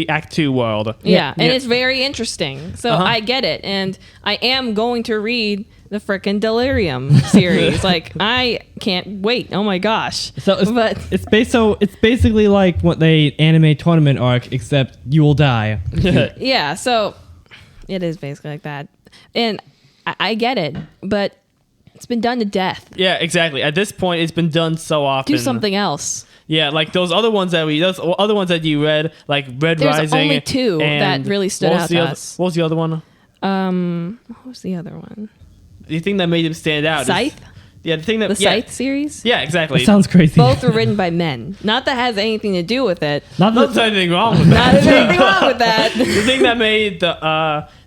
Act 2 world. Yeah, and it's very interesting. So Uh-huh. I get it, and I am going to read the frickin' Delirium series. Like, I can't wait. Oh my gosh. So it's basically like what they anime tournament arc, except you will die. yeah, so it is basically like that. And I get it, but it's been done to death. Yeah, exactly. At this point, it's been done so often. Do something else. Yeah, like those other ones that you read, like Red There's Rising. only two and that really stood what was out the to other- us. What was the other one? What was the other one? The thing that made them stand out. Scythe? The thing that The Scythe series? Yeah, exactly. That sounds crazy. Both were written by men. Not that has anything to do with it. Not Not that, anything wrong with Not that. there's anything wrong with that. The thing that made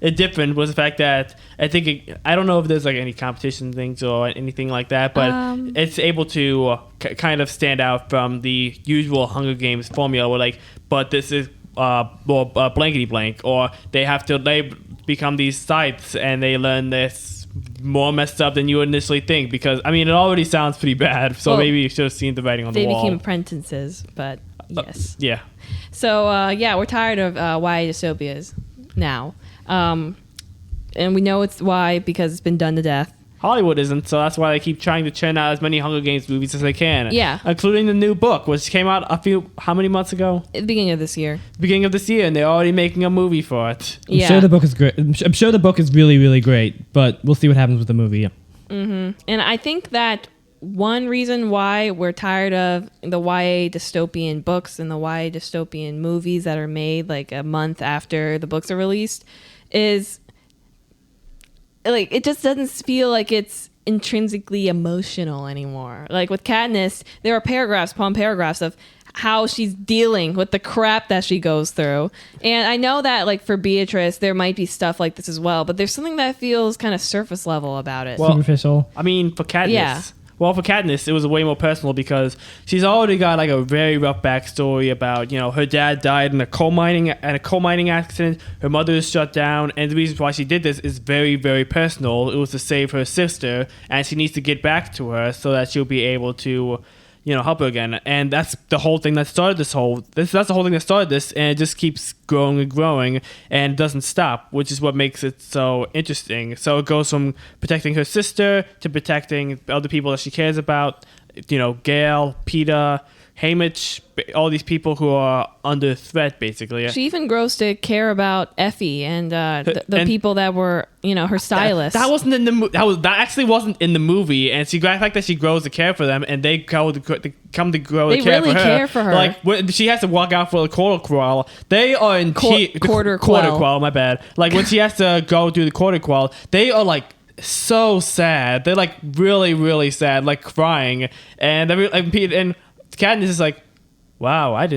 it different was the fact that I think I don't know if there's like any competition things or anything like that, but it's able to kind of stand out from the usual Hunger Games formula. Where but this is more blankety blank, or they become these scythes and they learn this more messed up than you would initially think. Because it already sounds pretty bad, so Well, maybe you should have seen the writing on the They wall. became apprentices, but yes. Yeah. So, we're tired of YA dystopias now. And we know it's why, because it's been done to death. Hollywood isn't, so that's why they keep trying to churn out as many Hunger Games movies as they can. Yeah. Including the new book, which came out how many months ago? At the beginning of this year. Beginning of this year, and they're already making a movie for it. I'm Yeah. sure the book is great. I'm sure the book is really, really great, but we'll see what happens with the movie. And I think that one reason why we're tired of the YA dystopian books and the YA dystopian movies that are made like a month after the books are released is like it just doesn't feel like it's intrinsically emotional anymore. Like with Katniss, there are paragraphs upon paragraphs of how she's dealing with the crap that she goes through. And I know that like for Beatrice, there might be stuff like this as well, but there's something that feels kind of surface level about it. Well, Superficial. For Katniss. Yeah. Well, for Katniss, it was way more personal because she's already got like a very rough backstory about, her dad died in a coal mining accident. Her mother is shut down, and the reason why she did this is very, very personal. It was to save her sister, and she needs to get back to her so that she'll be able to, help her again. And that's the whole thing that started that's the whole thing that started this, and it just keeps growing and growing and doesn't stop, which is what makes it so interesting. So it goes from protecting her sister to protecting other people that she cares about, Gale, Peeta, Haymitch, all these people who are under threat, basically. She even grows to care about Effie and the And- people that were, her stylists. That wasn't in the movie. That actually wasn't in the movie. And the fact that she grows to care for them, and they come to grow They to care really for her. care for her. Like when she has to walk out for the quarter quell, they are in Quarter quarter quell. quell. My bad. Like when she has to go through the quarter quell, they are like so sad. They're like really, really sad, like crying. And Katniss is like, wow, I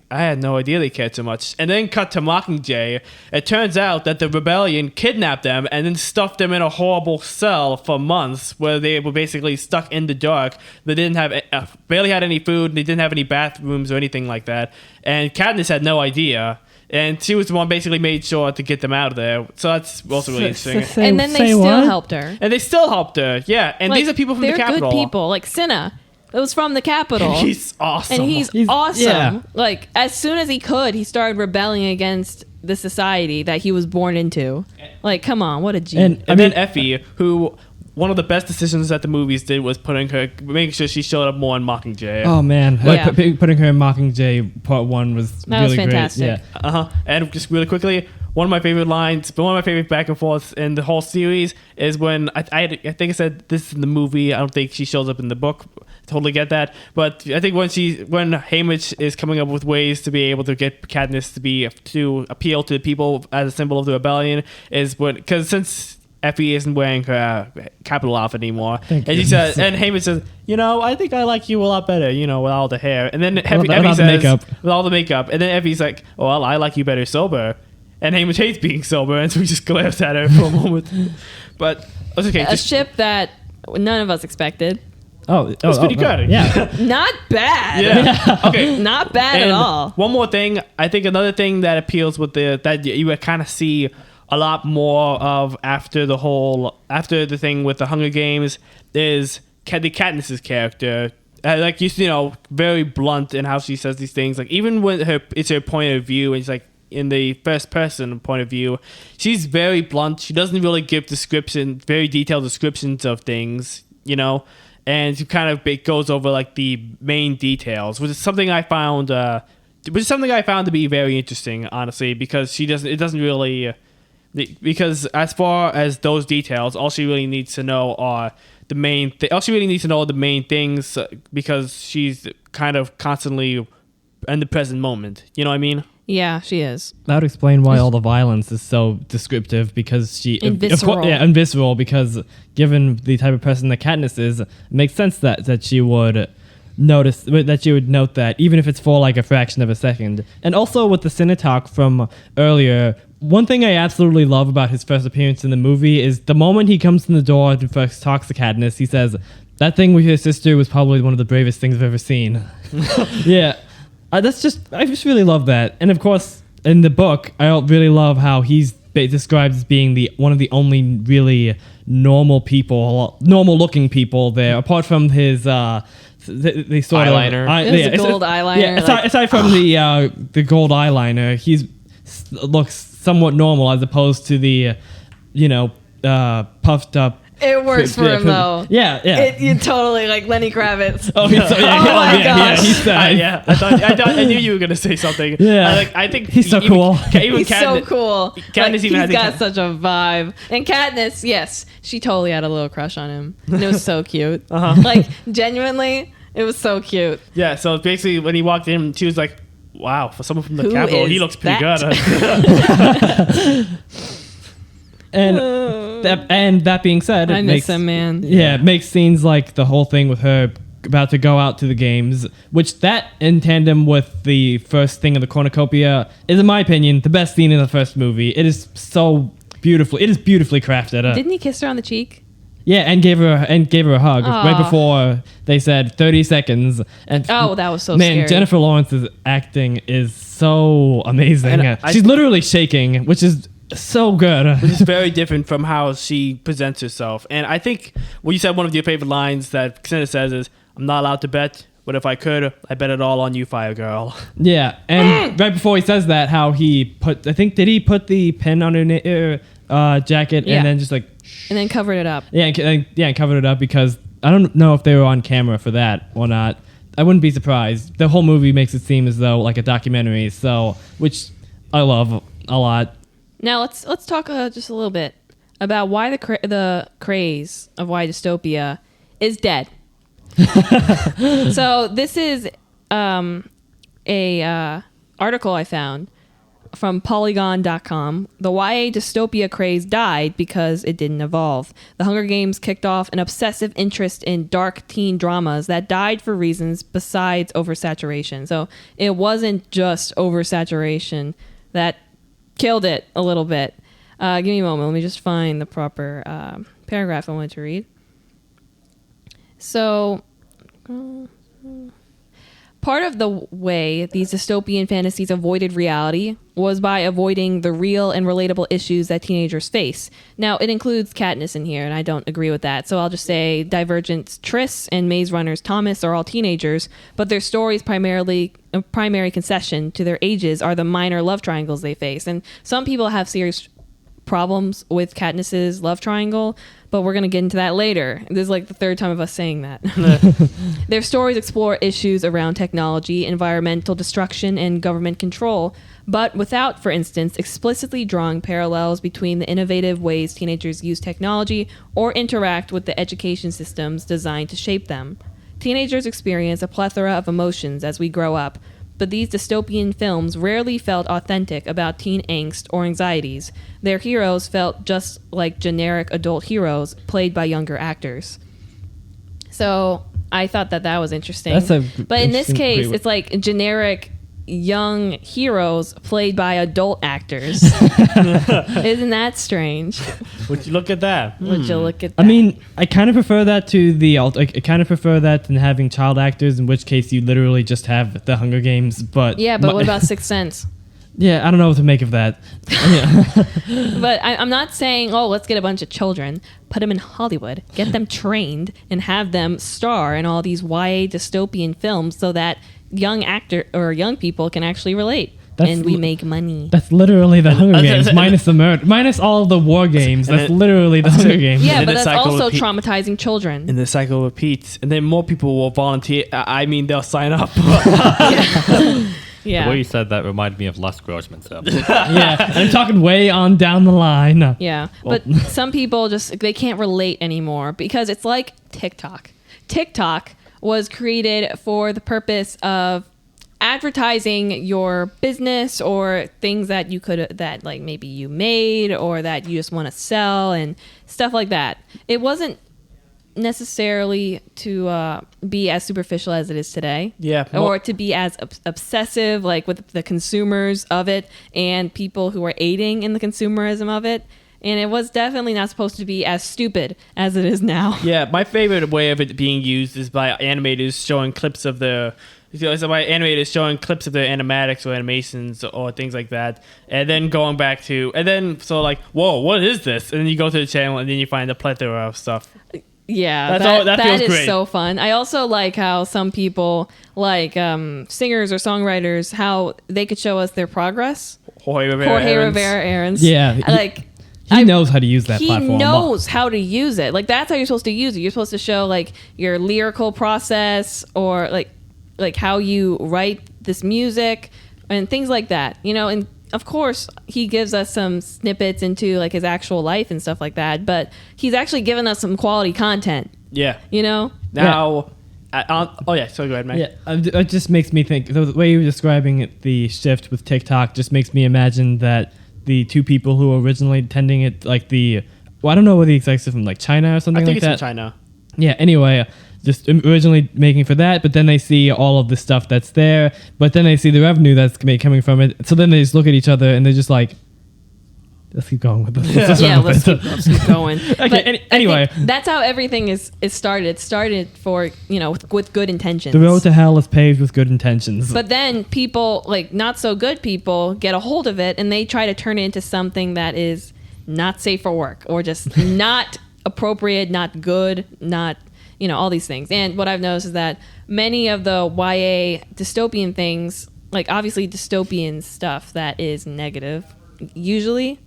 had no idea they cared so much. And then cut to Mockingjay. It turns out that the rebellion kidnapped them and then stuffed them in a horrible cell for months where they were basically stuck in the dark. They didn't have, barely had any food. They didn't have any bathrooms or anything like that. And Katniss had no idea. And she was the one basically made sure to get them out of there. So that's also really interesting. and then they still helped her. And they still helped her. Yeah. And these are people from the they're Capitol. good people. Like Cinna. It was from the Capitol. He's awesome. And he's awesome. yeah. Like, as soon as he could, he started rebelling against the society that he was born into. Like, come on, what a G. And Then Effie, who one of the best decisions that the movies did was making sure she showed up more in Mockingjay. oh man, Yeah. putting her in Mockingjay Part 1 was That really was fantastic. great. And just really quickly, one of my favorite lines, but one of my favorite back and forths in the whole series is when I think I said this is in the movie. I don't think she shows up in the book. Totally get that, but I think when Haymitch is coming up with ways to be able to get Katniss to appeal to the people as a symbol of the rebellion is because since Effie isn't wearing her capital outfit anymore. Thank and you. she says, and Heyman says, I think I like you a lot better, with all the hair. And then Effie without the says, makeup. with all the makeup. And then Effie's like, well, I like you better sober. And Heyman hates being sober, and so he just glares at her for a moment. But it's okay. A ship that none of us expected. It's pretty good. Yeah. Not bad. Yeah. Okay. Not bad at And all. one more thing, I think another thing that appeals with that you would kind of see a lot more of after the thing with the Hunger Games is the Katniss's character. Very blunt in how she says these things. Like even when it's her point of view, and it's like in the first person point of view, she's very blunt. She doesn't really give very detailed descriptions of things, and she kind of goes over like the main details, which is something I found to be very interesting, honestly, because because as far as those details, all she really needs to know are the main things, because she's kind of constantly in the present moment. You know what I mean? Yeah, she is. That would explain why all the violence is so descriptive, because And visceral. And visceral, because given the type of person that Katniss is, it makes sense that she would note that, even if it's for like a fraction of a second. And also with the Cinetalk from earlier, one thing I absolutely love about his first appearance in the movie is the moment he comes in the door and first talks to Katniss, he says, "That thing with your sister was probably one of the bravest things I've ever seen." Yeah. I just really love that. And of course, in the book, I really love how he's described as being one of the only really normal looking people there, apart from his the sort eyeliner. Gold eyeliner. Yeah, aside from the gold eyeliner, looks somewhat normal as opposed to the puffed up. It works for him though. Yeah. You totally like Lenny Kravitz. Oh, he's so, yeah, Oh my gosh. he's I knew you were gonna say something. Yeah. I think He's so cool. He's so cool. Katniss even he's got had such a vibe. And Katniss, yes, she totally had a little crush on him. And it was so cute. Like genuinely, it was so cute. Yeah. So basically, when he walked in, she was like, "Wow, for someone from the Who Capitol, is he looks pretty that?" good." And that being said, I miss him, man. Yeah, it makes scenes like the whole thing with her about to go out to the games, which that in tandem with the first thing of the cornucopia is, in my opinion, the best scene in the first movie. It is so beautiful. It is beautifully crafted. Didn't he kiss her on the cheek? Yeah, and gave her a hug right Aw. before they said 30 seconds. And Oh, that was so man, scary. Jennifer Lawrence's acting is so amazing. And She's literally shaking, which is so good. Which is very different from how she presents herself. And I think what you said, one of your favorite lines that Cassandra says is, "I'm not allowed to bet, but if I could, I bet it all on you, Fire Girl." Yeah, and right before he says that, how he put the pin on her jacket Yeah. and then just like, And then covered it up. and covered it up, because I don't know if they were on camera for that or not. I wouldn't be surprised. The whole movie makes it seem as though like a documentary, which I love a lot. Now let's talk just a little bit about why the craze of why dystopia is dead. So this is a article I found from Polygon.com. The YA dystopia craze died because it didn't evolve. The Hunger Games kicked off an obsessive interest in dark teen dramas that died for reasons besides oversaturation. So it wasn't just oversaturation that killed it a little bit. Give me a moment. Let me just find the proper paragraph I wanted to read. So, part of the way these dystopian fantasies avoided reality was by avoiding the real and relatable issues that teenagers face. Now, it includes Katniss in here, and I don't agree with that. So I'll just say Divergent's Triss and Maze Runner's Thomas are all teenagers, but their stories primary concession to their ages are the minor love triangles they face. And some people have serious problems with Katniss's love triangle, but we're going to get into that later. This is like the third time of us saying that. Their stories explore issues around technology, environmental destruction, and government control, but without, for instance, explicitly drawing parallels between the innovative ways teenagers use technology or interact with the education systems designed to shape them. Teenagers experience a plethora of emotions as we grow up, but these dystopian films rarely felt authentic about teen angst or anxieties. Their heroes felt just like generic adult heroes played by younger actors. So I thought that was interesting. But in this case, it's like generic young heroes played by adult actors. Isn't that strange? Would you look at that? Would you look at that? I mean, I kind of prefer that to I kind of prefer that than having child actors, in which case you literally just have the Hunger Games. But yeah, but what about Sixth Sense? Yeah, I don't know what to make of that. But I'm not saying, oh, let's get a bunch of children, put them in Hollywood, get them trained, and have them star in all these YA dystopian films so that young actor or young people can actually relate. And we make money. That's literally the Hunger Games, minus the murder, minus all of the war games. That's literally the Hunger Games. Yeah, but that's also traumatizing children. And the cycle repeats, and then more people will volunteer. I mean, they'll sign up. Yeah. The way you said that reminded me of Les Grossman. So. Yeah, I'm talking way on down the line. Yeah, but some people they can't relate anymore because it's like TikTok. TikTok was created for the purpose of advertising your business or things that that like maybe you made or that you just want to sell and stuff like that. It wasn't necessarily to be as superficial as it is today. Yeah. Or to be as obsessive like with the consumers of it and people who are aiding in the consumerism of it. And it was definitely not supposed to be as stupid as it is now. Yeah, my favorite way of it being used is by animators showing clips of their animatics or animations or things like that, and then going back to, and then so like, whoa, what is this? And then you go to the channel and then you find a plethora of stuff. Yeah, that feels great. So fun. I also like how some people, like singers or songwriters, how they could show us their progress. Jorge Rivera Aaron's. Yeah, he knows how to use that platform. He knows how to use it. Like that's how you're supposed to use it. You're supposed to show like your lyrical process or like how you write this music and things like that. You know, and of course he gives us some snippets into like his actual life and stuff like that, but he's actually given us some quality content. Yeah. You know? Now so go ahead, Mike. Yeah, it just makes me think, the way you were describing it, the shift with TikTok just makes me imagine that the two people who were originally attending it, like I don't know whether the execs are from like China or something like that. I think it's from China. Yeah, anyway, just originally making for that, but then they see all of the stuff that's there, but then they see the revenue that's coming from it. So then they just look at each other and they're just like, let's keep going with this. Let's keep going. Okay, anyway. That's how everything is started. It started for, with good intentions. The road to hell is paved with good intentions. But then people, like not so good people, get a hold of it and they try to turn it into something that is not safe for work or just not appropriate, not good, not, all these things. And what I've noticed is that many of the YA dystopian things, like obviously dystopian stuff that is negative, usually,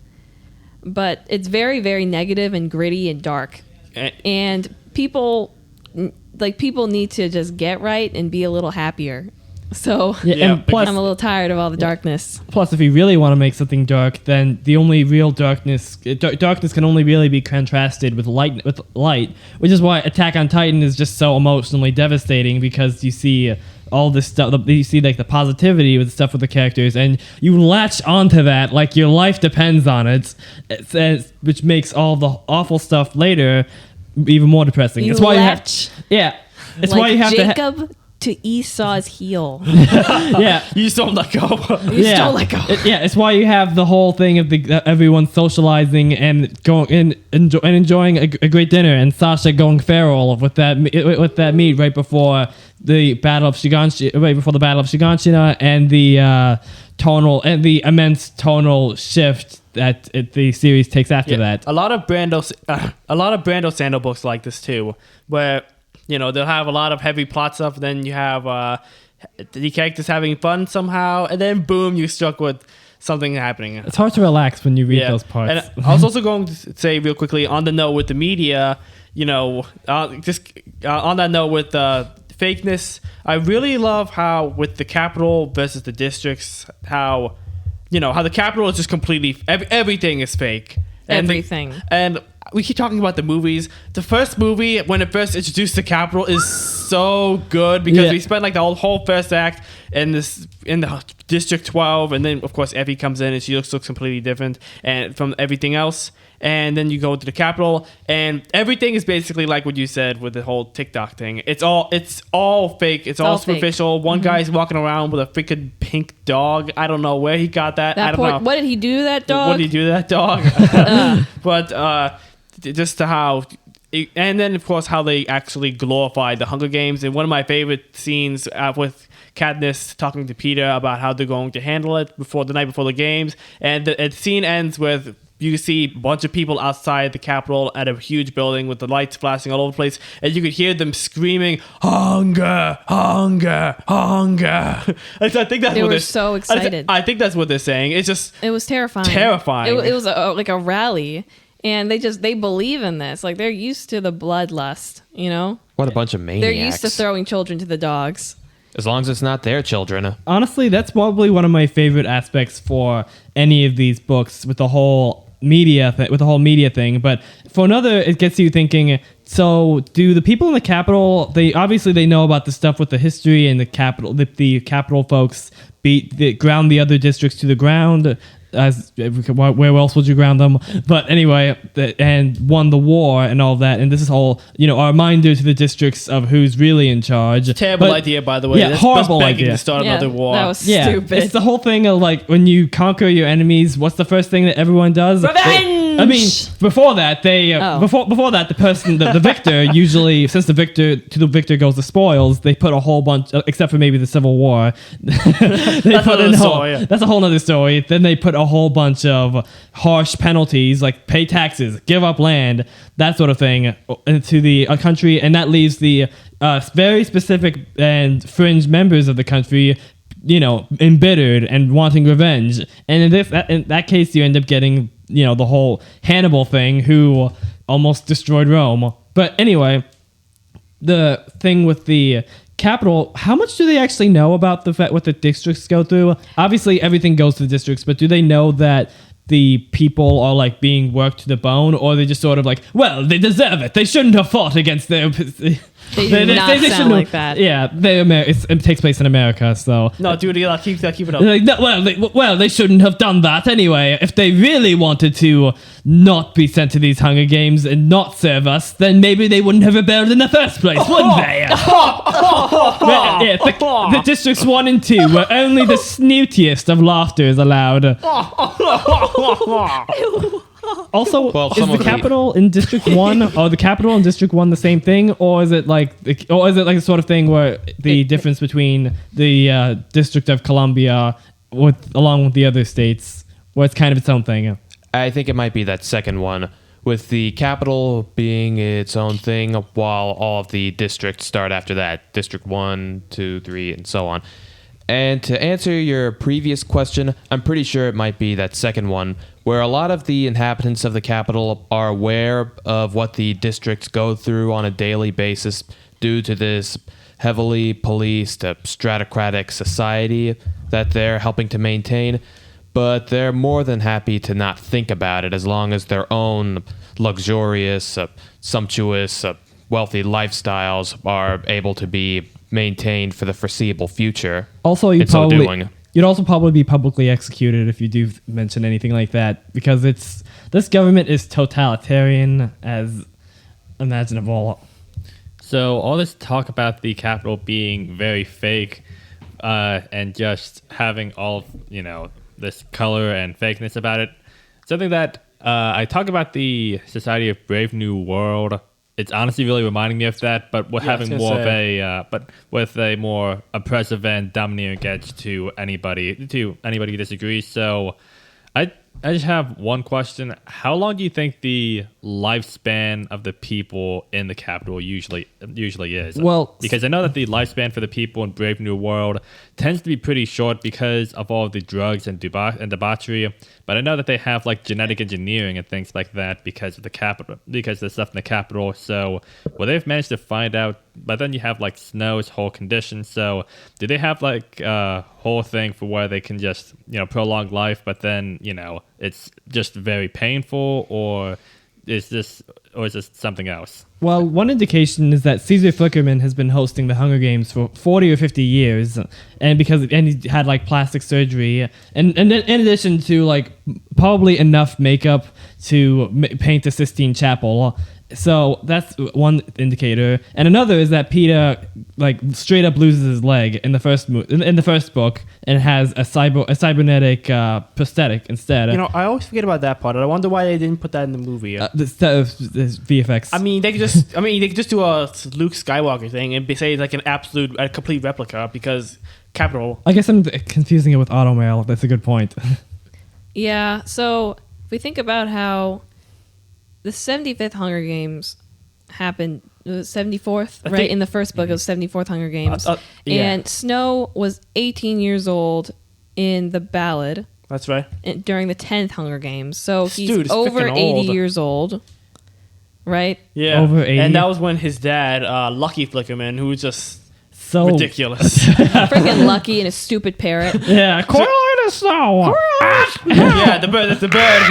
but it's very, very negative and gritty and dark. And people need to just get right and be a little happier. So and plus, I'm a little tired of all the darkness. Plus, if you really want to make something dark, then the only real darkness can only really be contrasted with light, which is why Attack on Titan is just so emotionally devastating, because you see all this stuff, you see like the positivity with stuff with the characters, and you latch onto that like your life depends on it, which makes all the awful stuff later even more depressing. It's why It's like why you have Jacob to Esau's heel. Yeah, you just don't let go. Don't let go. It's why you have the whole thing of everyone socializing and going and enjoying a great dinner, and Sasha going feral with that meat right before the Battle of Shiganshina, and the immense tonal shift that the series takes after that. A lot of Brando Sandal books like this too, where they'll have a lot of heavy plot stuff, then you have the characters having fun somehow, and then boom, you're struck with something happening. It's hard to relax when you read those parts. And I was also going to say real quickly, on the note with the media, just on that note with fakeness, I really love how with the capital versus the districts, how the capital is just completely everything is fake. Everything. And we keep talking about the movies. The first movie, when it first introduced the Capitol, is so good because we spent like the whole first act in the District 12, and then of course Effie comes in and she looks completely different and from everything else. And then you go to the Capitol, and everything is basically like what you said with the whole TikTok thing. It's all fake. It's all superficial. One guy's walking around with a freaking pink dog. I don't know where he got that. I don't know. What did he do to that dog? What did he do to that dog? But just to how, and then of course how they actually glorified the Hunger Games. And one of my favorite scenes with Katniss talking to Peter about how they're going to handle it the night before the games, and the scene ends with you see a bunch of people outside the Capitol at a huge building with the lights flashing all over the place, and you could hear them screaming, "Hunger, hunger, hunger!" I think that's they what were so excited. I think that's what they're saying. It was terrifying. Terrifying. It was like a rally, and they believe in this. Like they're used to the bloodlust. What a bunch of maniacs. They're used to throwing children to the dogs. As long as it's not their children. Honestly, that's probably one of my favorite aspects for any of these books with the whole media thing. But for another, it gets you thinking, so do the people in the Capitol, they know about the stuff with the history and the Capitol, the Capitol folks ground the other districts to the ground. Where else would you ground them? But anyway, and won the war and all that. And this is all, a reminder to the districts of who's really in charge. Terrible idea, by the way. Yeah, horrible idea. To start another war. That was stupid. It's the whole thing of like when you conquer your enemies, what's the first thing that everyone does? Revenge! Before that, before that, the person, the victor, usually, since the victor goes the spoils, they put a whole bunch, except for maybe the Civil War. That's a whole other story. Then they put a whole bunch of harsh penalties, like pay taxes, give up land, that sort of thing, into the country, and that leaves the very specific and fringe members of the country, embittered and wanting revenge. And in that case, you end up getting, the whole Hannibal thing, who almost destroyed Rome. But anyway, the thing with the Capitol, how much do they actually know about what the districts go through? Obviously, everything goes to the districts, but do they know that the people are like being worked to the bone, or are they just sort of like, well, they deserve it. They shouldn't have fought against their. They do not sound like that. Yeah, it takes place in America, so. No, dude, keep it up. Like, no, they shouldn't have done that anyway. If they really wanted to not be sent to these Hunger Games and not serve us, then maybe they wouldn't have rebelled in the first place, wouldn't they? The districts 1 and 2, where only the snootiest of laughter is allowed. Also, is the Capitol in District 1 or the Capitol in District 1 the same thing, or is it like the sort of thing where the difference between the District of Columbia along with the other states, where it's kind of its own thing? I think it might be that second one, with the Capitol being its own thing, while all of the districts start after that. District 1, 2, 3, and so on. And to answer your previous question, I'm pretty sure it might be that second one, where a lot of the inhabitants of the Capitol are aware of what the districts go through on a daily basis due to this heavily policed, stratocratic society that they're helping to maintain. But they're more than happy to not think about it as long as their own luxurious, sumptuous, wealthy lifestyles are able to be maintained for the foreseeable future. Also, you'd also probably be publicly executed if you do mention anything like that, because this government is totalitarian as imaginable. So all this talk about the Capitol being very fake and just having all of, this color and fakeness about it, something that I talk about the Society of Brave New World. It's honestly really reminding me of that, but with having more of a more oppressive and domineering edge to anybody who disagrees. So I just have one question. How long do you think the lifespan of the people in the Capitol usually is? Well, because I know that the lifespan for the people in Brave New World tends to be pretty short because of all the drugs and debauchery. But I know that they have like genetic engineering and things like that because of the Capitol, because of the stuff in the Capitol. So they've managed to find out. But then you have like Snow's whole condition. So do they have like a whole thing for where they can just prolong life, but then it's just very painful, or is this something else? Well, one indication is that Caesar Flickerman has been hosting the Hunger Games for 40 or 50 years, and he had like plastic surgery, and in addition to like probably enough makeup to paint the Sistine Chapel. So that's one indicator, and another is that Peter like straight up loses his leg in the first book, and has a cybernetic prosthetic instead. I always forget about that part. I wonder why they didn't put that in the movie. The VFX. I mean, they could just do a Luke Skywalker thing and say it's like a complete replica because capital. I guess I'm confusing it with Automail. That's a good point. Yeah. So if we think about how the 75th Hunger Games happened, it was 74th, right? In the first book, it was 74th Hunger Games. Yeah. And Snow was 18 years old in the ballad. That's right. During the 10th Hunger Games. So he's Dude, over 80 old. years old, right? Yeah. Over 80. And that was when his dad, Lucky Flickerman, who was just So ridiculous. Freaking Lucky and a stupid parrot. Yeah, Coriolanus Snow. Yeah, the bird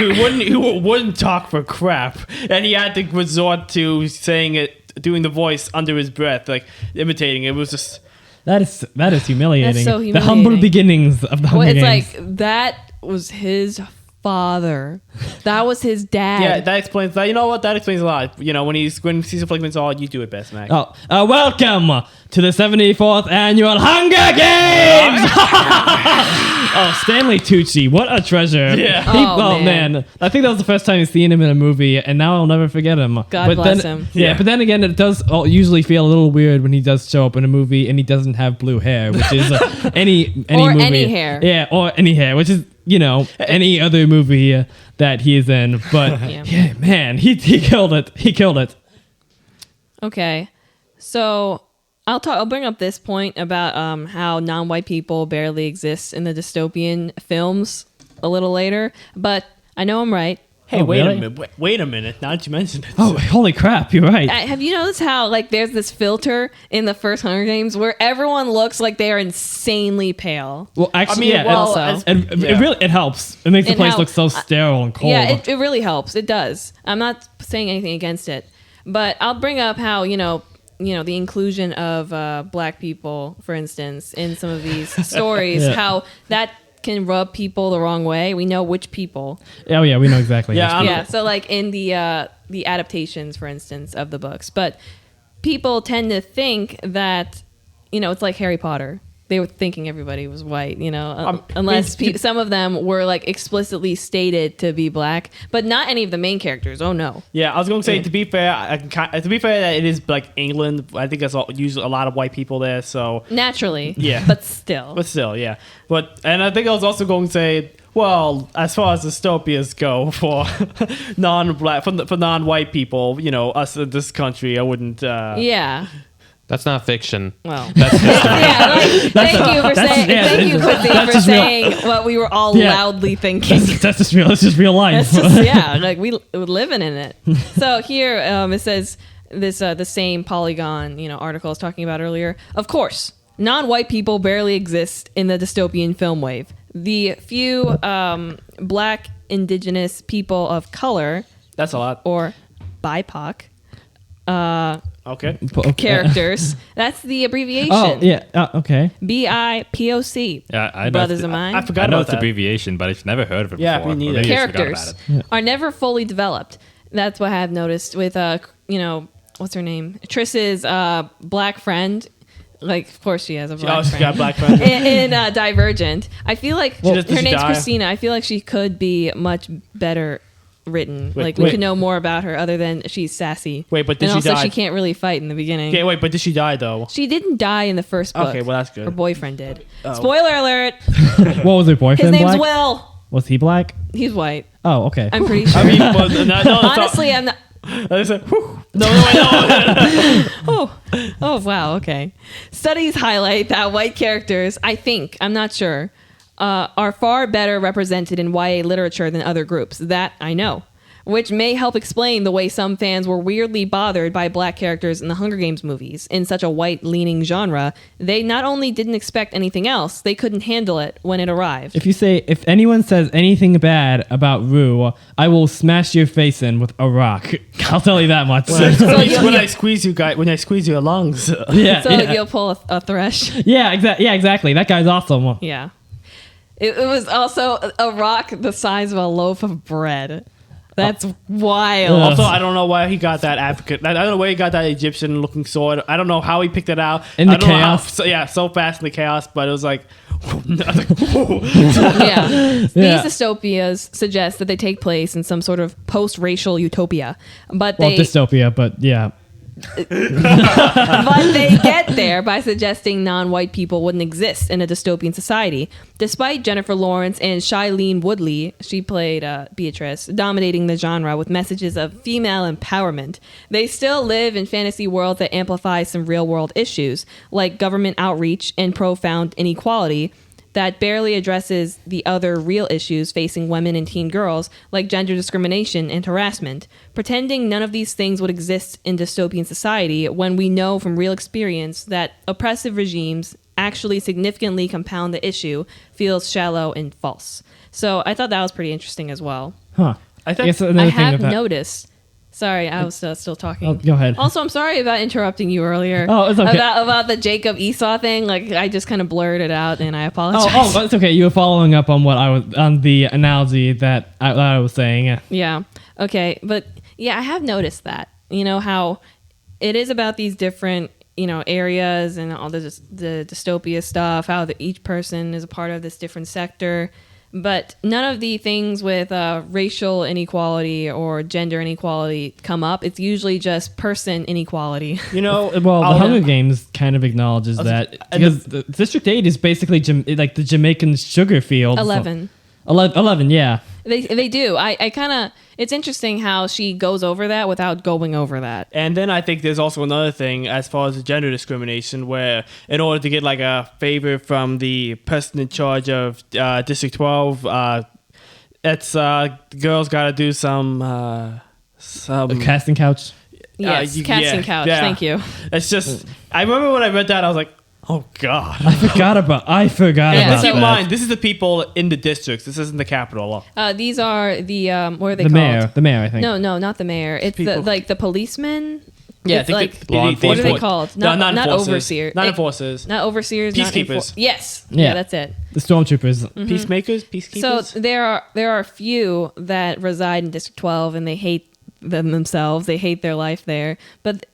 who wouldn't talk for crap, and he had to resort to saying it, doing the voice under his breath, like imitating it. It was just That is humiliating. That's so The humble humiliating. beginnings of the Hunger Well, it's Games. like that was his father. That was his dad. yeah. That explains that. You know what? That explains a lot. When Caesar Flickman's all, you do it best, Mac. Welcome to the 74th annual Hunger Games. Oh, Stanley Tucci, what a treasure! Yeah. Oh, man, I think that was the first time you've seen him in a movie, and now I'll never forget him. God bless then, him. Yeah, but then again, it does usually feel a little weird when he does show up in a movie and he doesn't have blue hair, which is any Or movie. any hair. Yeah, or any hair, which is any other movie that he is in. But Yeah. man, he killed it. He killed it. Okay, so I'll bring up this point about how non-white people barely exist in the dystopian films a little later, but I know I'm right. Hey, Oh, wait really? a minute. Wait a minute. Now that you mentioned it. Oh, holy crap! You're right. Have you noticed how like there's this filter in the first Hunger Games where everyone looks like they are insanely pale? Well, actually, I mean, well, it really helps. It makes the It place look helps. so sterile and cold. Yeah, it really helps. It does. I'm not saying anything against it, but I'll bring up how the inclusion of black people, for instance, in some of these stories, Yeah. how that can rub people the wrong way. We know which people. Oh yeah, we know exactly. Yeah, Yeah, so like in the adaptations, for instance, of the books, but people tend to think that it's like Harry Potter. They were thinking everybody was white, unless some of them were like explicitly stated to be black, but not any of the main characters. Oh no. Yeah, I was going to say, to be fair, that it is like England. I think there's usually a lot of white people there, so Naturally. Yeah. But still. but still, yeah. And I think I was also going to say, well, as far as dystopias go for non-black, for non-white people, us in this country, I wouldn't. Yeah. That's not fiction. Well. That's Yeah, thank you for saying. yeah, Thank you, Quincy, that's for just real. saying what we were all Yeah. loudly thinking. That's just real. It's just real life. That's just like we're living in it. So here it says this the same Polygon article I was talking about earlier. Of course, non-white people barely exist in the dystopian film wave. The few black, indigenous people of color That's a lot. or BIPOC Okay. characters. That's the abbreviation. Oh yeah. Okay. BIPOC. Yeah, I know. Brothers of mine. I I forgot know about it's that. abbreviation, but I've never heard of it Yeah, before. me Or neither. maybe I forgot Characters about it. are never fully developed. That's what I've noticed with what's her name? Triss's black friend. Like, of course she has a black She's friend. got black friends. in Divergent. I feel like Does her she name's die? Christina. I feel like she could be much better written. Wait, we wait. could know more about her other than she's sassy. Wait, but did and she also die? she can't really fight in the beginning. Okay, wait, but did she die though? She didn't die in the first book. Okay, well, that's good. Her boyfriend did. Oh. Spoiler alert. What was her His boyfriend? name's Black? Will. Was he black? He's white. Oh, okay. I'm pretty sure. I mean, well, no, that's Honestly, I'm not. I said, whew. No, wait. Oh, wow. Okay. Studies highlight that white characters, I'm not sure, are far better represented in YA literature than other groups. That I know. which may help explain the way some fans were weirdly bothered by black characters in the Hunger Games movies. In such a white-leaning genre, they not only didn't expect anything else, they couldn't handle it when it arrived. If anyone says anything bad about Rue, I will smash your face in with a rock. I'll tell you that much. When I squeeze your lungs. Yeah, So yeah. you'll pull a thresh. Yeah, exactly. That guy's awesome. Yeah. It was also a rock the size of a loaf of bread. That's wild. Also, I don't know why he got that African. I don't know where he got that Egyptian-looking sword. I don't know how he picked it out. In the I don't know how- chaos. so fast in the chaos. But it was like, I was like, whoa. Yeah. These Yeah. dystopias suggest that they take place in some sort of post-racial utopia. But Well, they dystopia, but yeah. but they get there by suggesting non-white people wouldn't exist in a dystopian society. Despite Jennifer Lawrence and Shailene Woodley, she played Beatrice, dominating the genre with messages of female empowerment, they still live in fantasy worlds that amplify some real-world issues, like government outreach and profound inequality, that barely addresses the other real issues facing women and teen girls, like gender discrimination and harassment, pretending none of these things would exist in dystopian society when we know from real experience that oppressive regimes actually significantly compound the issue feels shallow and false. So I thought that was pretty interesting as well. Huh. I think- guess I another thing have with that- noticed. Sorry, I was still talking. Oh, go ahead. Also, I'm sorry about interrupting you earlier. Oh, it's okay. About the Jacob Esau thing. Like, I just kind of blurred it out, and I apologize. Oh, it's okay. You were following up on what I was on the analogy that I was saying. Yeah. Okay. But yeah, I have noticed that. You know, how it is about these different, areas and all the dystopia stuff, how each person is a part of this different sector. But none of the things with racial inequality or gender inequality come up. It's usually just person inequality. Well, the I'll- Hunger Games kind of acknowledges that because the District 8 is basically like the Jamaican sugar field. 11. 11, yeah. They do. I kind of... It's interesting how she goes over that without going over that. And then I think there's also another thing as far as the gender discrimination, where in order to get like a favor from the person in charge of District 12, it's girls got to do some The casting couch. Yes, casting couch. yeah. Thank you. It's just I remember when I read that I was like, oh god. I forgot about Yeah, that. Keep in mind, this is the people in the districts. This isn't the capital. These are the what are they The called? mayor, I think. No, not the mayor. It's People- the policemen. Yeah, It's like law what are they enforcement. called? No, not not enforcers. overseers. Not enforcers. Not overseers. not Peacekeepers. yes. Yeah. Yeah, that's it. The stormtroopers. Peacemakers, So peacekeepers. there are a few that reside in District 12 and they hate themselves. They hate their life there. But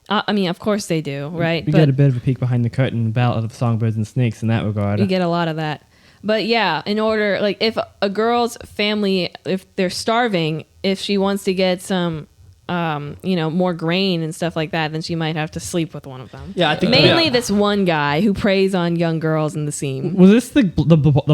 I mean, of course they do, right? We But get a bit of a peek behind the curtain Battle of the Songbirds and Snakes in that regard. you get a lot of that. But yeah, in order, like if a girl's family, if they're starving, if she wants to get some, more grain and stuff like that, then she might have to sleep with one of them. Yeah, I think Mainly yeah. this one guy who preys on young girls in the scene. Was this the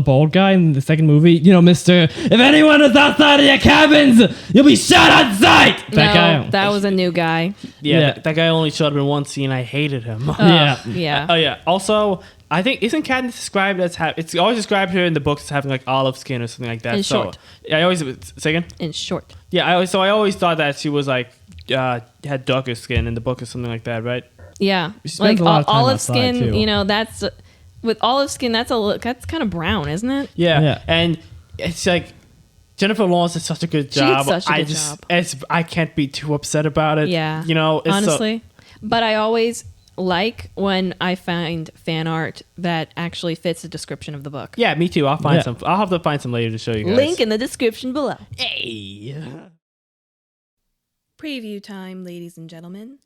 bald guy in the second movie? Mister, if anyone is outside of your cabins, you'll be shot on sight! That guy. That was a new guy. Yeah, that guy only showed up in one scene. I hated him. Yeah. Yeah. Oh yeah. Also, I think isn't Katniss described as it's always described here in the books as having like olive skin or something like that. In so short. Yeah, I always say again. In short. Yeah, I always thought that she was like had darker skin in the book or something like that, right? Yeah. She spends Like a lot of time olive outside, skin, too. that's with olive skin, that's kind of brown, isn't it? Yeah. Yeah. And it's like Jennifer Lawrence did such a good She did job. such a good job. I can't be too upset about it. Yeah. It's honestly. But I always like when I find fan art that actually fits the description of the book. Yeah, me too. I'll find Yeah. some. I'll have to find some later to show you guys. Link in the description below. Hey. Preview time, ladies and gentlemen.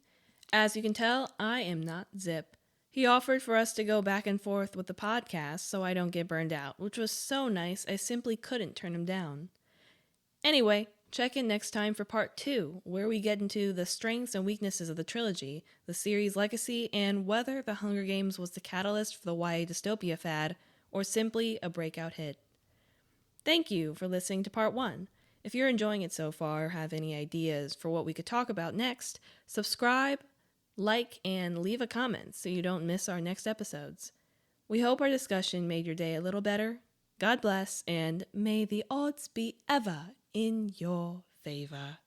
As you can tell, I am not Zip. He offered for us to go back and forth with the podcast so I don't get burned out, which was so nice I simply couldn't turn him down. Anyway, check in next time for part 2, where we get into the strengths and weaknesses of the trilogy, the series' legacy, and whether The Hunger Games was the catalyst for the YA dystopia fad, or simply a breakout hit. Thank you for listening to part 1. If you're enjoying it so far or have any ideas for what we could talk about next, subscribe, like, and leave a comment so you don't miss our next episodes. We hope our discussion made your day a little better. God bless, and may the odds be ever in your favor